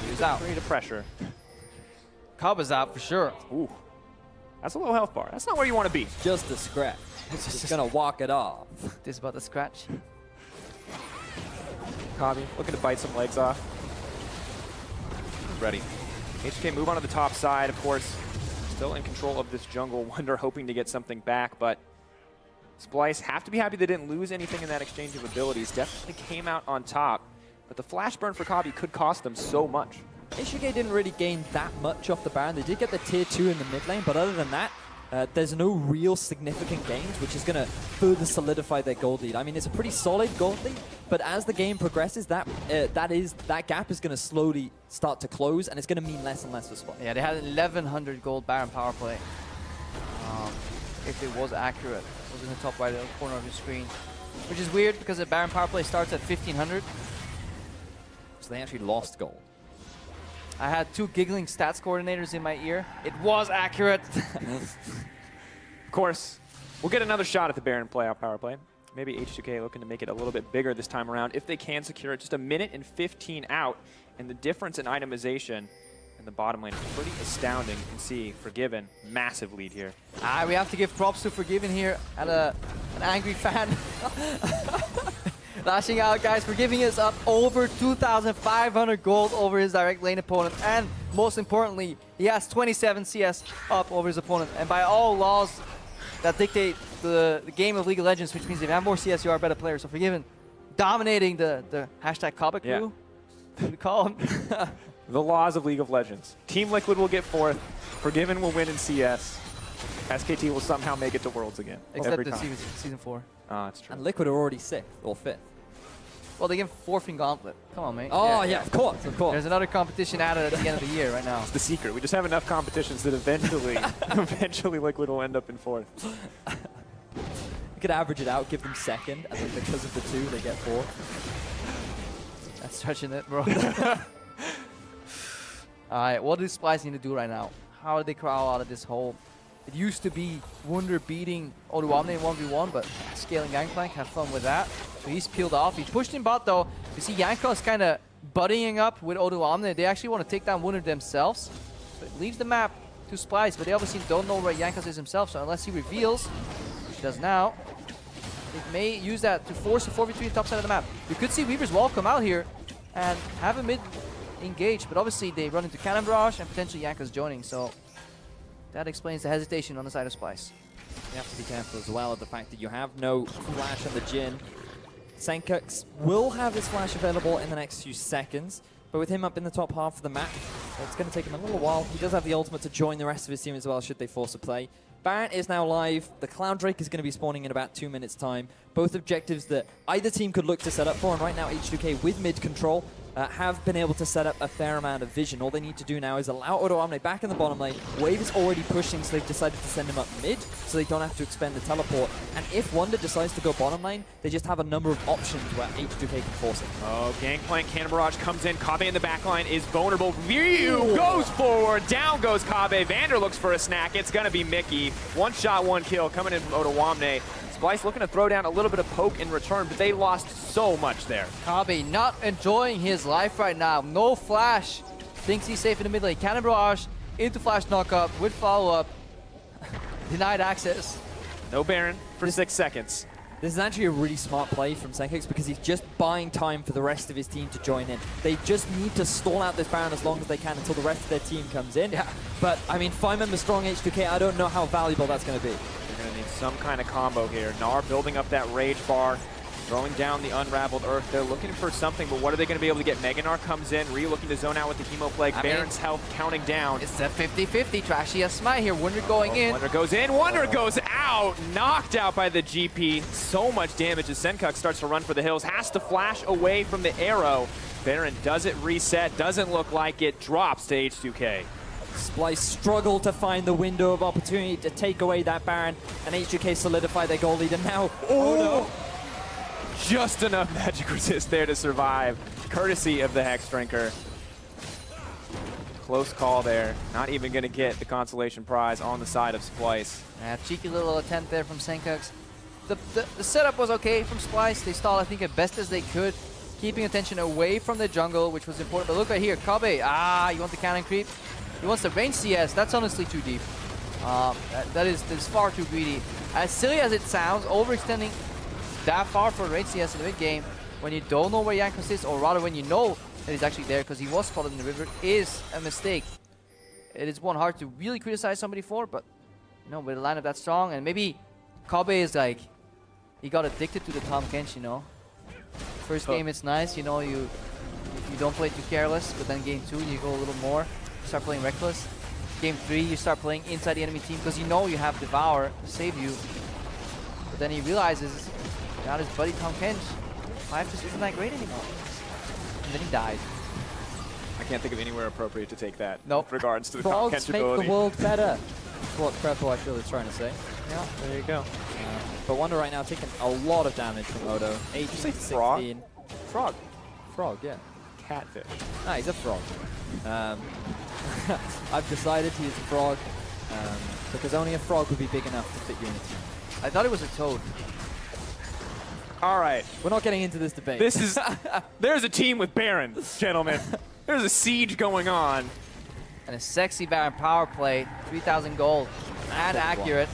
He's out. Free to pressure. Cobb is out for sure. Ooh, that's a low health bar. That's not where you want to be. Just a scratch. It's just gonna walk it off. This is about the scratch. Kabi looking to bite some legs off. Ready. H2K move onto the top side, of course. Still in control of this jungle. Wunder hoping to get something back, but Splyce have to be happy they didn't lose anything in that exchange of abilities. Definitely came out on top, but the flash burn for Kabi could cost them so much. H2K didn't really gain that much off the Baron. They did get the tier 2 in the mid lane, but other than that, there's no real significant gains, which is going to further solidify their gold lead. I mean, it's a pretty solid gold lead, but as the game progresses, that gap is going to slowly start to close, and it's going to mean less and less for Splyce. Yeah, they had 1100 gold Baron power play. If it was accurate, it was in the top right corner of your screen, which is weird because the Baron power play starts at 1500. So they actually lost gold. I had 2 giggling stats coordinators in my ear. It was accurate. Of course, we'll get another shot at the Baron playoff power play. Maybe H2K looking to make it a little bit bigger this time around if they can secure it. Just a minute and 15 out, and the difference in itemization in the bottom lane is pretty astounding. You can see Forgiven, massive lead here. We have to give props to Forgiven here at an angry fan. Lashing out, guys. Forgiving is up over 2,500 gold over his direct lane opponent. And most importantly, he has 27 CS up over his opponent. And by all laws that dictate the game of League of Legends, which means if you have more CS, you are a better player. So Forgiven dominating the hashtag Kaba crew, we call him. The laws of League of Legends. Team Liquid will get 4th. Forgiven will win in CS. SKT will somehow make it to Worlds again. Except the season 4. Oh, that's true. And Liquid are already 6th or 5th. Well, they get 4th in Gauntlet. Come on, mate. Oh, yeah, of course, of course. There's another competition added at the end of the year right now. It's the secret. We just have enough competitions that eventually, eventually Liquid will end up in 4th. You could average it out, give them 2nd, and then because of the 2, they get 4th. That's stretching it, bro. Alright, what does Splyce need to do right now? How do they crawl out of this hole? It used to be Wunder beating Oduamne in 1v1, but scaling Gangplank, have fun with that. So he's peeled off. He's pushed in bot though. You see Yanko is kind of buddying up with Oduamne. They actually want to take down Wunder themselves. So it leaves the map to Splyce, but they obviously don't know where Yankas is himself, so unless he reveals, which he does now, they may use that to force a 4v3 on the top side of the map. You could see Weaver's Wall come out here and have a mid engaged, but obviously they run into Cannon Barrage and potentially Yankas joining, so that explains the hesitation on the side of Splyce. You have to be careful as well of the fact that you have no flash on the Jhin. Senkux will have his flash available in the next few seconds, but with him up in the top half of the map, it's going to take him a little while. He does have the ultimate to join the rest of his team as well, should they force a play. Baron is now live. The Cloud Drake is going to be spawning in about 2 minutes' time. Both objectives that either team could look to set up for, and right now H2K with mid control have been able to set up a fair amount of vision. All they need to do now is allow Oduamne back in the bottom lane. Wave is already pushing, so they've decided to send him up mid, so they don't have to expend the teleport. And if Wunder decides to go bottom lane, they just have a number of options where H2K can force it. Oh, Gangplank, Cannon Barrage comes in. Kabe in the backline is vulnerable. Ryu goes forward. Down goes Kabe. Vander looks for a snack. It's going to be Mickey. 1 shot, 1 kill coming in from Oduamne. Splyce looking to throw down a little bit of poke in return, but they lost so much there. Kabe not enjoying his life right now. No flash. Thinks he's safe in the mid lane. Cannon Barrage into flash knockup with follow-up. Denied access. No Baron for 6 seconds. This is actually a really smart play from Senkux because he's just buying time for the rest of his team to join in. They just need to stall out this Baron as long as they can until the rest of their team comes in. Yeah. But, I mean, 5-member strong H2K, I don't know how valuable that's going to be. They're going to need some kind of combo here. Gnar building up that Rage Bar, throwing down the Unraveled Earth. They're looking for something, but what are they going to be able to get? Mega Gnar comes in. Ryu looking to zone out with the Hemo Plague. Baron's health counting down. It's a 50-50. Trashy a smite here. Wunder going in. Wunder goes in. Wunder goes out. Knocked out by the GP. So much damage as Senkux starts to run for the hills. Has to flash away from the arrow. Baron doesn't reset. Doesn't look like it. Drops to H2K. Splyce struggle to find the window of opportunity to take away that Baron, and H2K solidify their goal lead, and now, oh no! Just enough magic resist there to survive, courtesy of the Hex Drinker. Close call there. Not even going to get the consolation prize on the side of Splyce. Cheeky little attempt there from Senkux. The setup was okay from Splyce. They stalled, I think, as best as they could, keeping attention away from the jungle, which was important. But look right here, Kabe. You want the cannon creep? He wants the range CS. That's honestly too deep. That is far too greedy. As silly as it sounds, overextending that far for range CS in the mid game when you don't know where Jankos is, or rather when you know that he's actually there because he was spotted in the river, is a mistake. It is one hard to really criticize somebody for, but you know, with a lineup that strong, and maybe Kabe is like, he got addicted to the Tom Kench, you know. First game it's nice, you know, you don't play too careless, but then game 2 you go a little more. Start playing reckless. Game 3, you start playing inside the enemy team because you know you have Devour to save you. But then he realizes, without his buddy Tom Kench, life just isn't that great anymore. And then he died. I can't think of anywhere appropriate to take that. Nope. With regards to the Tom Frogs Kench make ability. the world better. That's what Crepo actually is trying to say. Yeah, there you go. But Wunder right now taking a lot of damage from Odo. 18 to 16. frog? Frog. Frog, yeah. Catfish. Ah, he's a frog. I've decided he is a frog because only a frog would be big enough to fit you in a team. I thought it was a toad. All right. We're not getting into this debate. This is, there's a team with Baron, gentlemen. There's a siege going on. And a sexy Baron power play, 3,000 gold, and accurate.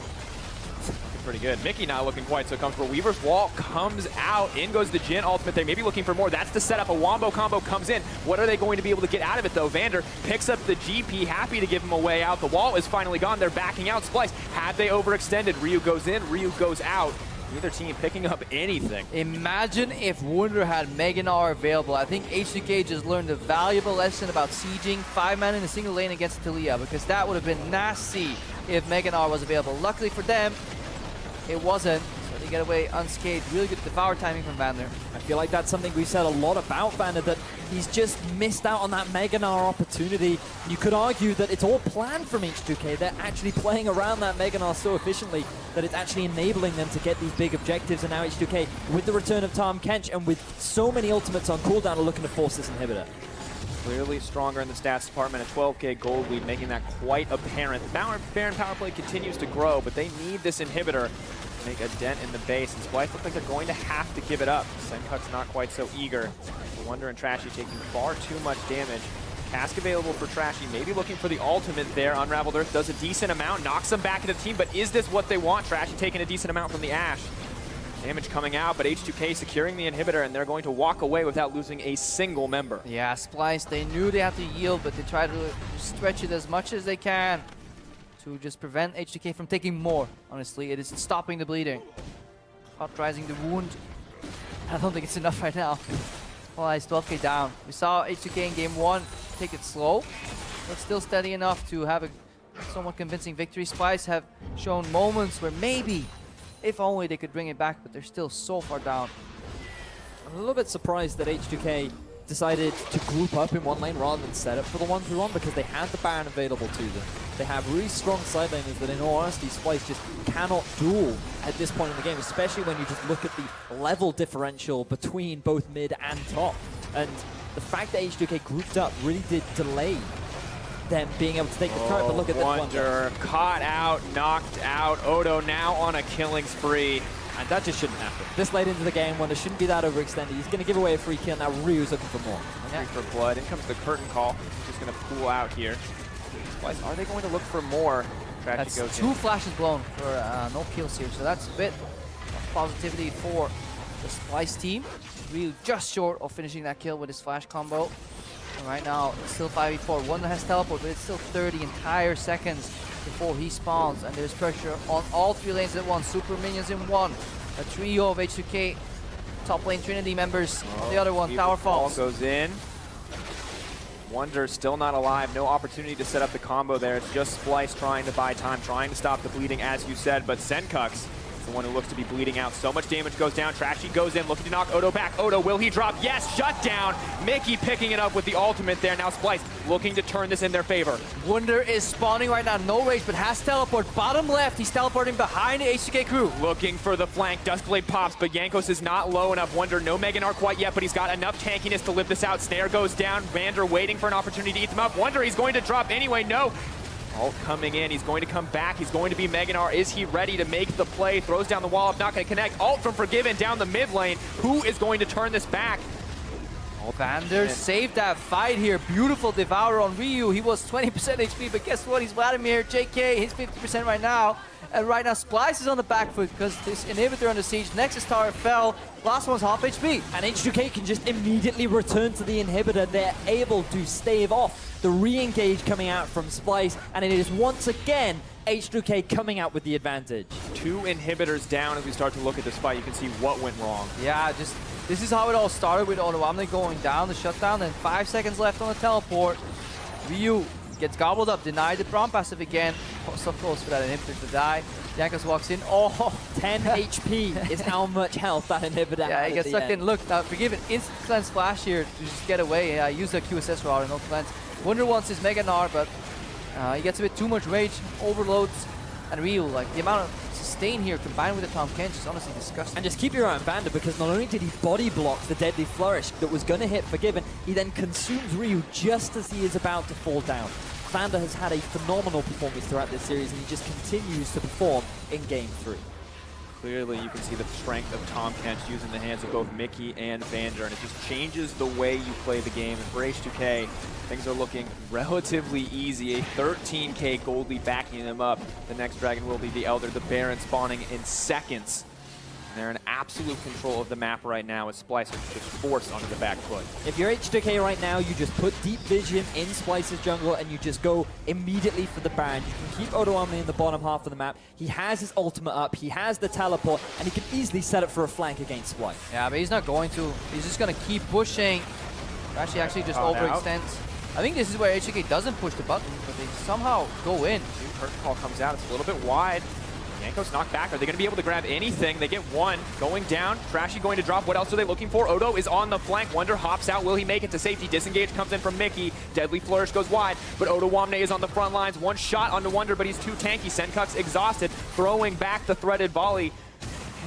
Pretty good. Mickey not looking quite so comfortable. Weaver's wall comes out. In goes the Jhin ultimate. They may be looking for more. That's the setup. A wombo combo comes in. What are they going to be able to get out of it, though? Vander picks up the GP, happy to give him a way out. The wall is finally gone. They're backing out. Splyce, had they overextended? Ryu goes in, Ryu goes out. Neither team picking up anything. Imagine if Wunder had Mega Gnar available. I think H2K just learned a valuable lesson about sieging 5-man in a single lane against Talia, because that would have been nasty if Mega Gnar was available. Luckily for them, it wasn't, so they get away unscathed. Really good devour timing from Vander. I feel like that's something we said a lot about Vander, that he's just missed out on that Mega Gnar opportunity. You could argue that it's all planned from H2K. They're actually playing around that Mega Gnar so efficiently that it's actually enabling them to get these big objectives. And now H2K, with the return of Tahm Kench and with so many ultimates on cooldown, are looking to force this inhibitor. Clearly stronger in the stats department, a 12k gold lead, making that quite apparent. The Baron power play continues to grow, but they need this inhibitor to make a dent in the base. And Splyce looks like they're going to have to give it up. Senkuk's not quite so eager. Wunder and Trashy taking far too much damage. Cask available for Trashy, maybe looking for the ultimate there. Unraveled Earth does a decent amount, knocks them back into the team, but is this what they want? Trashy taking a decent amount from the Ashe. Damage coming out, but H2K securing the inhibitor, and they're going to walk away without losing a single member. Yeah, Splyce, they knew they had to yield, but they try to stretch it as much as they can to just prevent H2K from taking more, honestly. It is stopping the bleeding. Cauterizing the wound. I don't think it's enough right now. Splyce, 12k down. We saw H2K in game 1 take it slow, but still steady enough to have a somewhat convincing victory. Splyce have shown moments where maybe, if only they could bring it back, but they're still so far down. I'm a little bit surprised that H2K decided to group up in one lane rather than set up for the 1v1, because they had the Baron available to them. They have really strong side laners that, in all honesty, Splyce just cannot duel at this point in the game, especially when you just look at the level differential between both mid and top. And the fact that H2K grouped up really did delay them being able to take the turret, but look at this Wunder caught out, knocked out. Odo now on a killing spree. And that just shouldn't happen. This late into the game, Wunder shouldn't be that overextended. He's going to give away a free kill. Now Ryu's looking for more. Hungry for blood. In comes the curtain call. Just going to pool out here. Splyce, are they going to look for more? That's 2 flashes blown for no kills here, so that's a bit of positivity for the Splyce team. Ryu just short of finishing that kill with his flash combo. And right now, it's still 5v4. Wunder has teleport, but it's still 30 entire seconds before he spawns. And there's pressure on all 3 lanes at once. Super minions in one. A trio of H2K top lane Trinity members. The other one, Tower Falls. Goes in. Wunder still not alive. No opportunity to set up the combo there. It's just Splyce trying to buy time, trying to stop the bleeding, as you said. But Senkuk's the one who looks to be bleeding out. So much damage goes down. Trashy goes in, looking to knock Odo back. Odo, will he drop? Yes, shut down. Mickey picking it up with the ultimate there. Now Splyce looking to turn this in their favor. Wunder is spawning right now. No rage, but has teleport. Bottom left, he's teleporting behind the H2K crew. Looking for the flank. Duskblade pops, but Jankos is not low enough. Wunder, no Mega Gnar quite yet, but he's got enough tankiness to live this out. Snare goes down. Vander waiting for an opportunity to eat them up. Wunder, he's going to drop anyway. No. Ult coming in, he's going to come back, he's going to be Mega Gnar. Is he ready to make the play? Throws down the wall up, not going to connect. Ult from Forgiven down the mid lane. Who is going to turn this back? Vander saved that fight here. Beautiful Devour on Ryu. He was 20% HP, but guess what? He's Vladimir. JK, he's 50% right now. And right now, Splyce is on the back foot because this inhibitor under siege. Nexus Tower fell. Last one's half HP. And H2K can just immediately return to the inhibitor. They're able to stave off the re-engage coming out from Splyce. And it is once again H2K coming out with the advantage. 2 inhibitors down as we start to look at this fight. You can see what went wrong. Yeah, just this is how it all started with Odoamne going down, the shutdown, and 5 seconds left on the teleport. Ryu gets gobbled up, denied the Braum passive again. So close for that inhibitor to die. Jankos walks in. Oh, 10 HP is how much health that inhibitor yeah, had. He gets stuck in. Look, now Forgiven, instant cleanse flash here to just get away. Use the QSS router, no cleanse. Wunder wants his Mega Gnar, but he gets a bit too much rage, overloads, and Ryu, like the amount of sustain here combined with the Tahm Kench is honestly disgusting. And just keep your eye on Vander, because not only did he body block the Deadly Flourish that was going to hit Forgiven, he then consumes Ryu just as he is about to fall down. Vander has had a phenomenal performance throughout this series, and he just continues to perform in Game 3. Clearly, you can see the strength of Tom Kench using the hands of both Mickey and Vander, and it just changes the way you play the game. And for H2K, things are looking relatively easy. A 13K gold lead backing them up. The next dragon will be the Elder, the Baron spawning in seconds. And they're in absolute control of the map right now as Splyce is just forced onto the back foot. If you're H2K right now, you just put Deep Vision in Splyce's jungle and you just go immediately for the Baron. You can keep Odoamne in the bottom half of the map. He has his ultimate up, he has the teleport, and he can easily set up for a flank against Splyce. Yeah, but he's not going to. He's just going to keep pushing. Actually just overextends. I think this is where H2K doesn't push the button, but they somehow go in. Curtain call comes out, it's a little bit wide. Yanko's knocked back. Are they going to be able to grab anything? They get one. Going down. Trashy going to drop. What else are they looking for? Odo is on the flank. Wonder hops out. Will he make it to safety? Disengage comes in from Mickey. Deadly Flourish goes wide, but Odoamne is on the front lines. One shot onto Wonder, but he's too tanky. Senkuk's exhausted. Throwing back the threaded volley.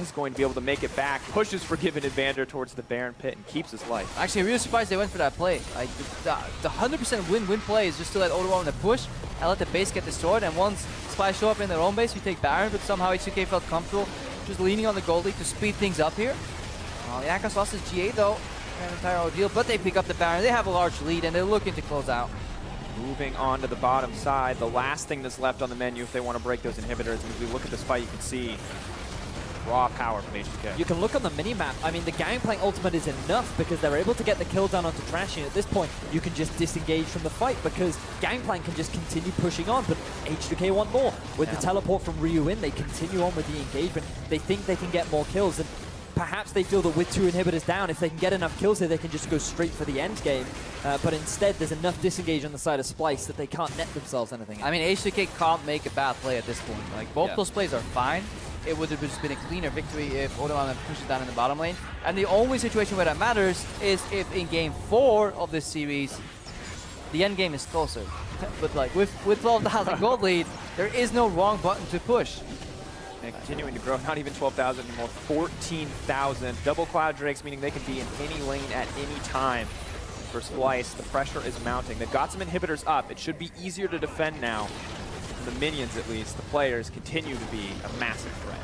Is going to be able to make it back. Pushes Forgiven Evander towards the Baron pit and keeps his life. Actually, I'm really surprised they went for that play. Like, the 100% win-win play is just to let Odoamne push and let the base get destroyed. And once Splyce show up in their own base, you take Baron, but somehow H2K felt comfortable just leaning on the gold lead to speed things up here. Jankos lost his GA though, an entire ordeal, but they pick up the Baron. They have a large lead and they're looking to close out. Moving on to the bottom side, the last thing that's left on the menu if they want to break those inhibitors. And as we look at this fight, you can see raw power from H2K. You can look on the mini-map. I mean, the Gangplank ultimate is enough because they're able to get the kill down onto Trashy. At this point, you can just disengage from the fight because Gangplank can just continue pushing on, but H2K want more. With the teleport from Ryu in, they continue on with the engagement. They think they can get more kills, and perhaps they feel that with 2 inhibitors down, if they can get enough kills here, they can just go straight for the end game. But instead, there's enough disengage on the side of Splyce that they can't net themselves anything. I mean, H2K can't make a bad play at this point. Like, both those plays are fine. It would have just been a cleaner victory if Odoamne pushes down in the bottom lane. And the only situation where that matters is if in game 4 of this series, the end game is closer. But like with 12,000 gold lead, there is no wrong button to push. And continuing to grow, not even 12,000 anymore, 14,000. Double Cloud Drakes, meaning they can be in any lane at any time. For Splyce, the pressure is mounting. They've got some inhibitors up. It should be easier to defend now. The minions, at least, the players, continue to be a massive threat.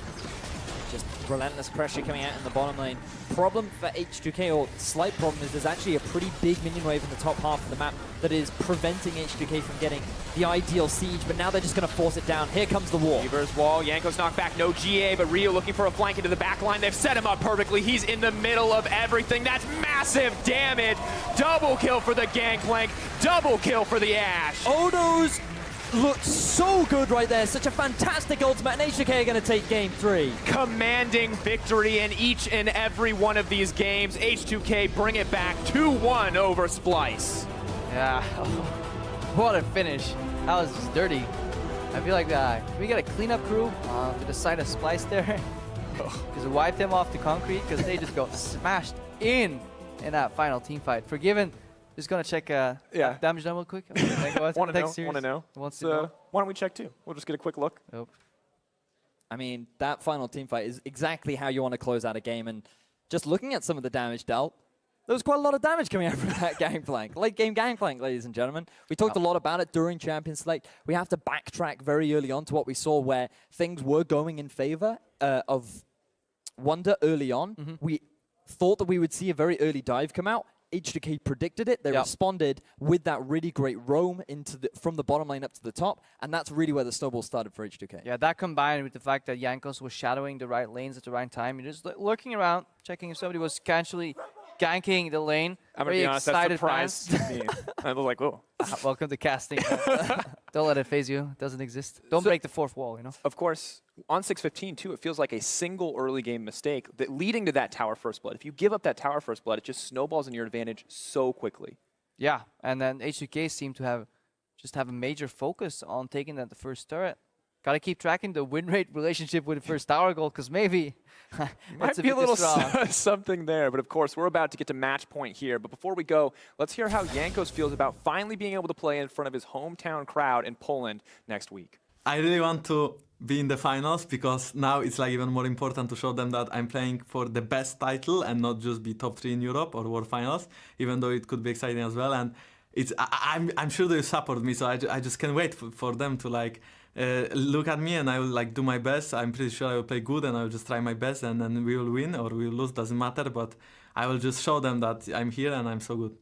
Just relentless pressure coming out in the bottom lane. Problem for H2K, or slight problem, is there's actually a pretty big minion wave in the top half of the map that is preventing H2K from getting the ideal siege, but now they're just going to force it down. Here comes the wall. Reverse wall, Yanko's knocked back, no GA, but Rio looking for a flank into the back line. They've set him up perfectly. He's in the middle of everything. That's massive damage. Double kill for the Gangplank, double kill for the Ash. Odo's looked so good right there. Such a fantastic ultimate, and H2K are going to take game 3. Commanding victory in each and every one of these games. H2K bring it back 2-1 over Splyce. Yeah, what a finish. That was just dirty. I feel like we got a cleanup crew to the side of Splyce there. Just wiped them off the concrete because they just got smashed in that final team fight. Forgiven. Just gonna check damage done real quick. Want to know? Why don't we check too? We'll just get a quick look. Nope. I mean, that final team fight is exactly how you want to close out a game, and just looking at some of the damage dealt, there was quite a lot of damage coming out from that Gangplank. Late game Gangplank, ladies and gentlemen. We talked a lot about it during Champions Select. We have to backtrack very early on to what we saw where things were going in favor of Wonder early on. We thought that we would see a very early dive come out. H2K predicted it. They responded with that really great roam from the bottom lane up to the top, and that's really where the snowball started for H2K. Yeah, that combined with the fact that Jankos was shadowing the right lanes at the right time. You're just looking around, checking if somebody was casually ganking the lane. I'm going to be honest, that surprised me. I was like, whoa. Welcome to casting. Don't let it phase you. It doesn't exist. Don't break the fourth wall, you know? Of course, on 6:15, too, it feels like a single early game mistake that leading to that tower first blood. If you give up that tower first blood, it just snowballs in your advantage so quickly. Yeah, and then H2K seemed to have a major focus on taking the first turret. Got to keep tracking the win rate relationship with the first tower goal, because maybe might be a little something there. But of course, we're about to get to match point here. But before we go, let's hear how Jankos feels about finally being able to play in front of his hometown crowd in Poland next week. I really want to be in the finals because now it's like even more important to show them that I'm playing for the best title and not just be top 3 in Europe or World Finals, even though it could be exciting as well. And I'm sure they support me, so I just can't wait for them to like look at me, and I will like do my best. I'm pretty sure I will play good, and I will just try my best, and then we will win or we will lose, doesn't matter. But I will just show them that I'm here and I'm so good.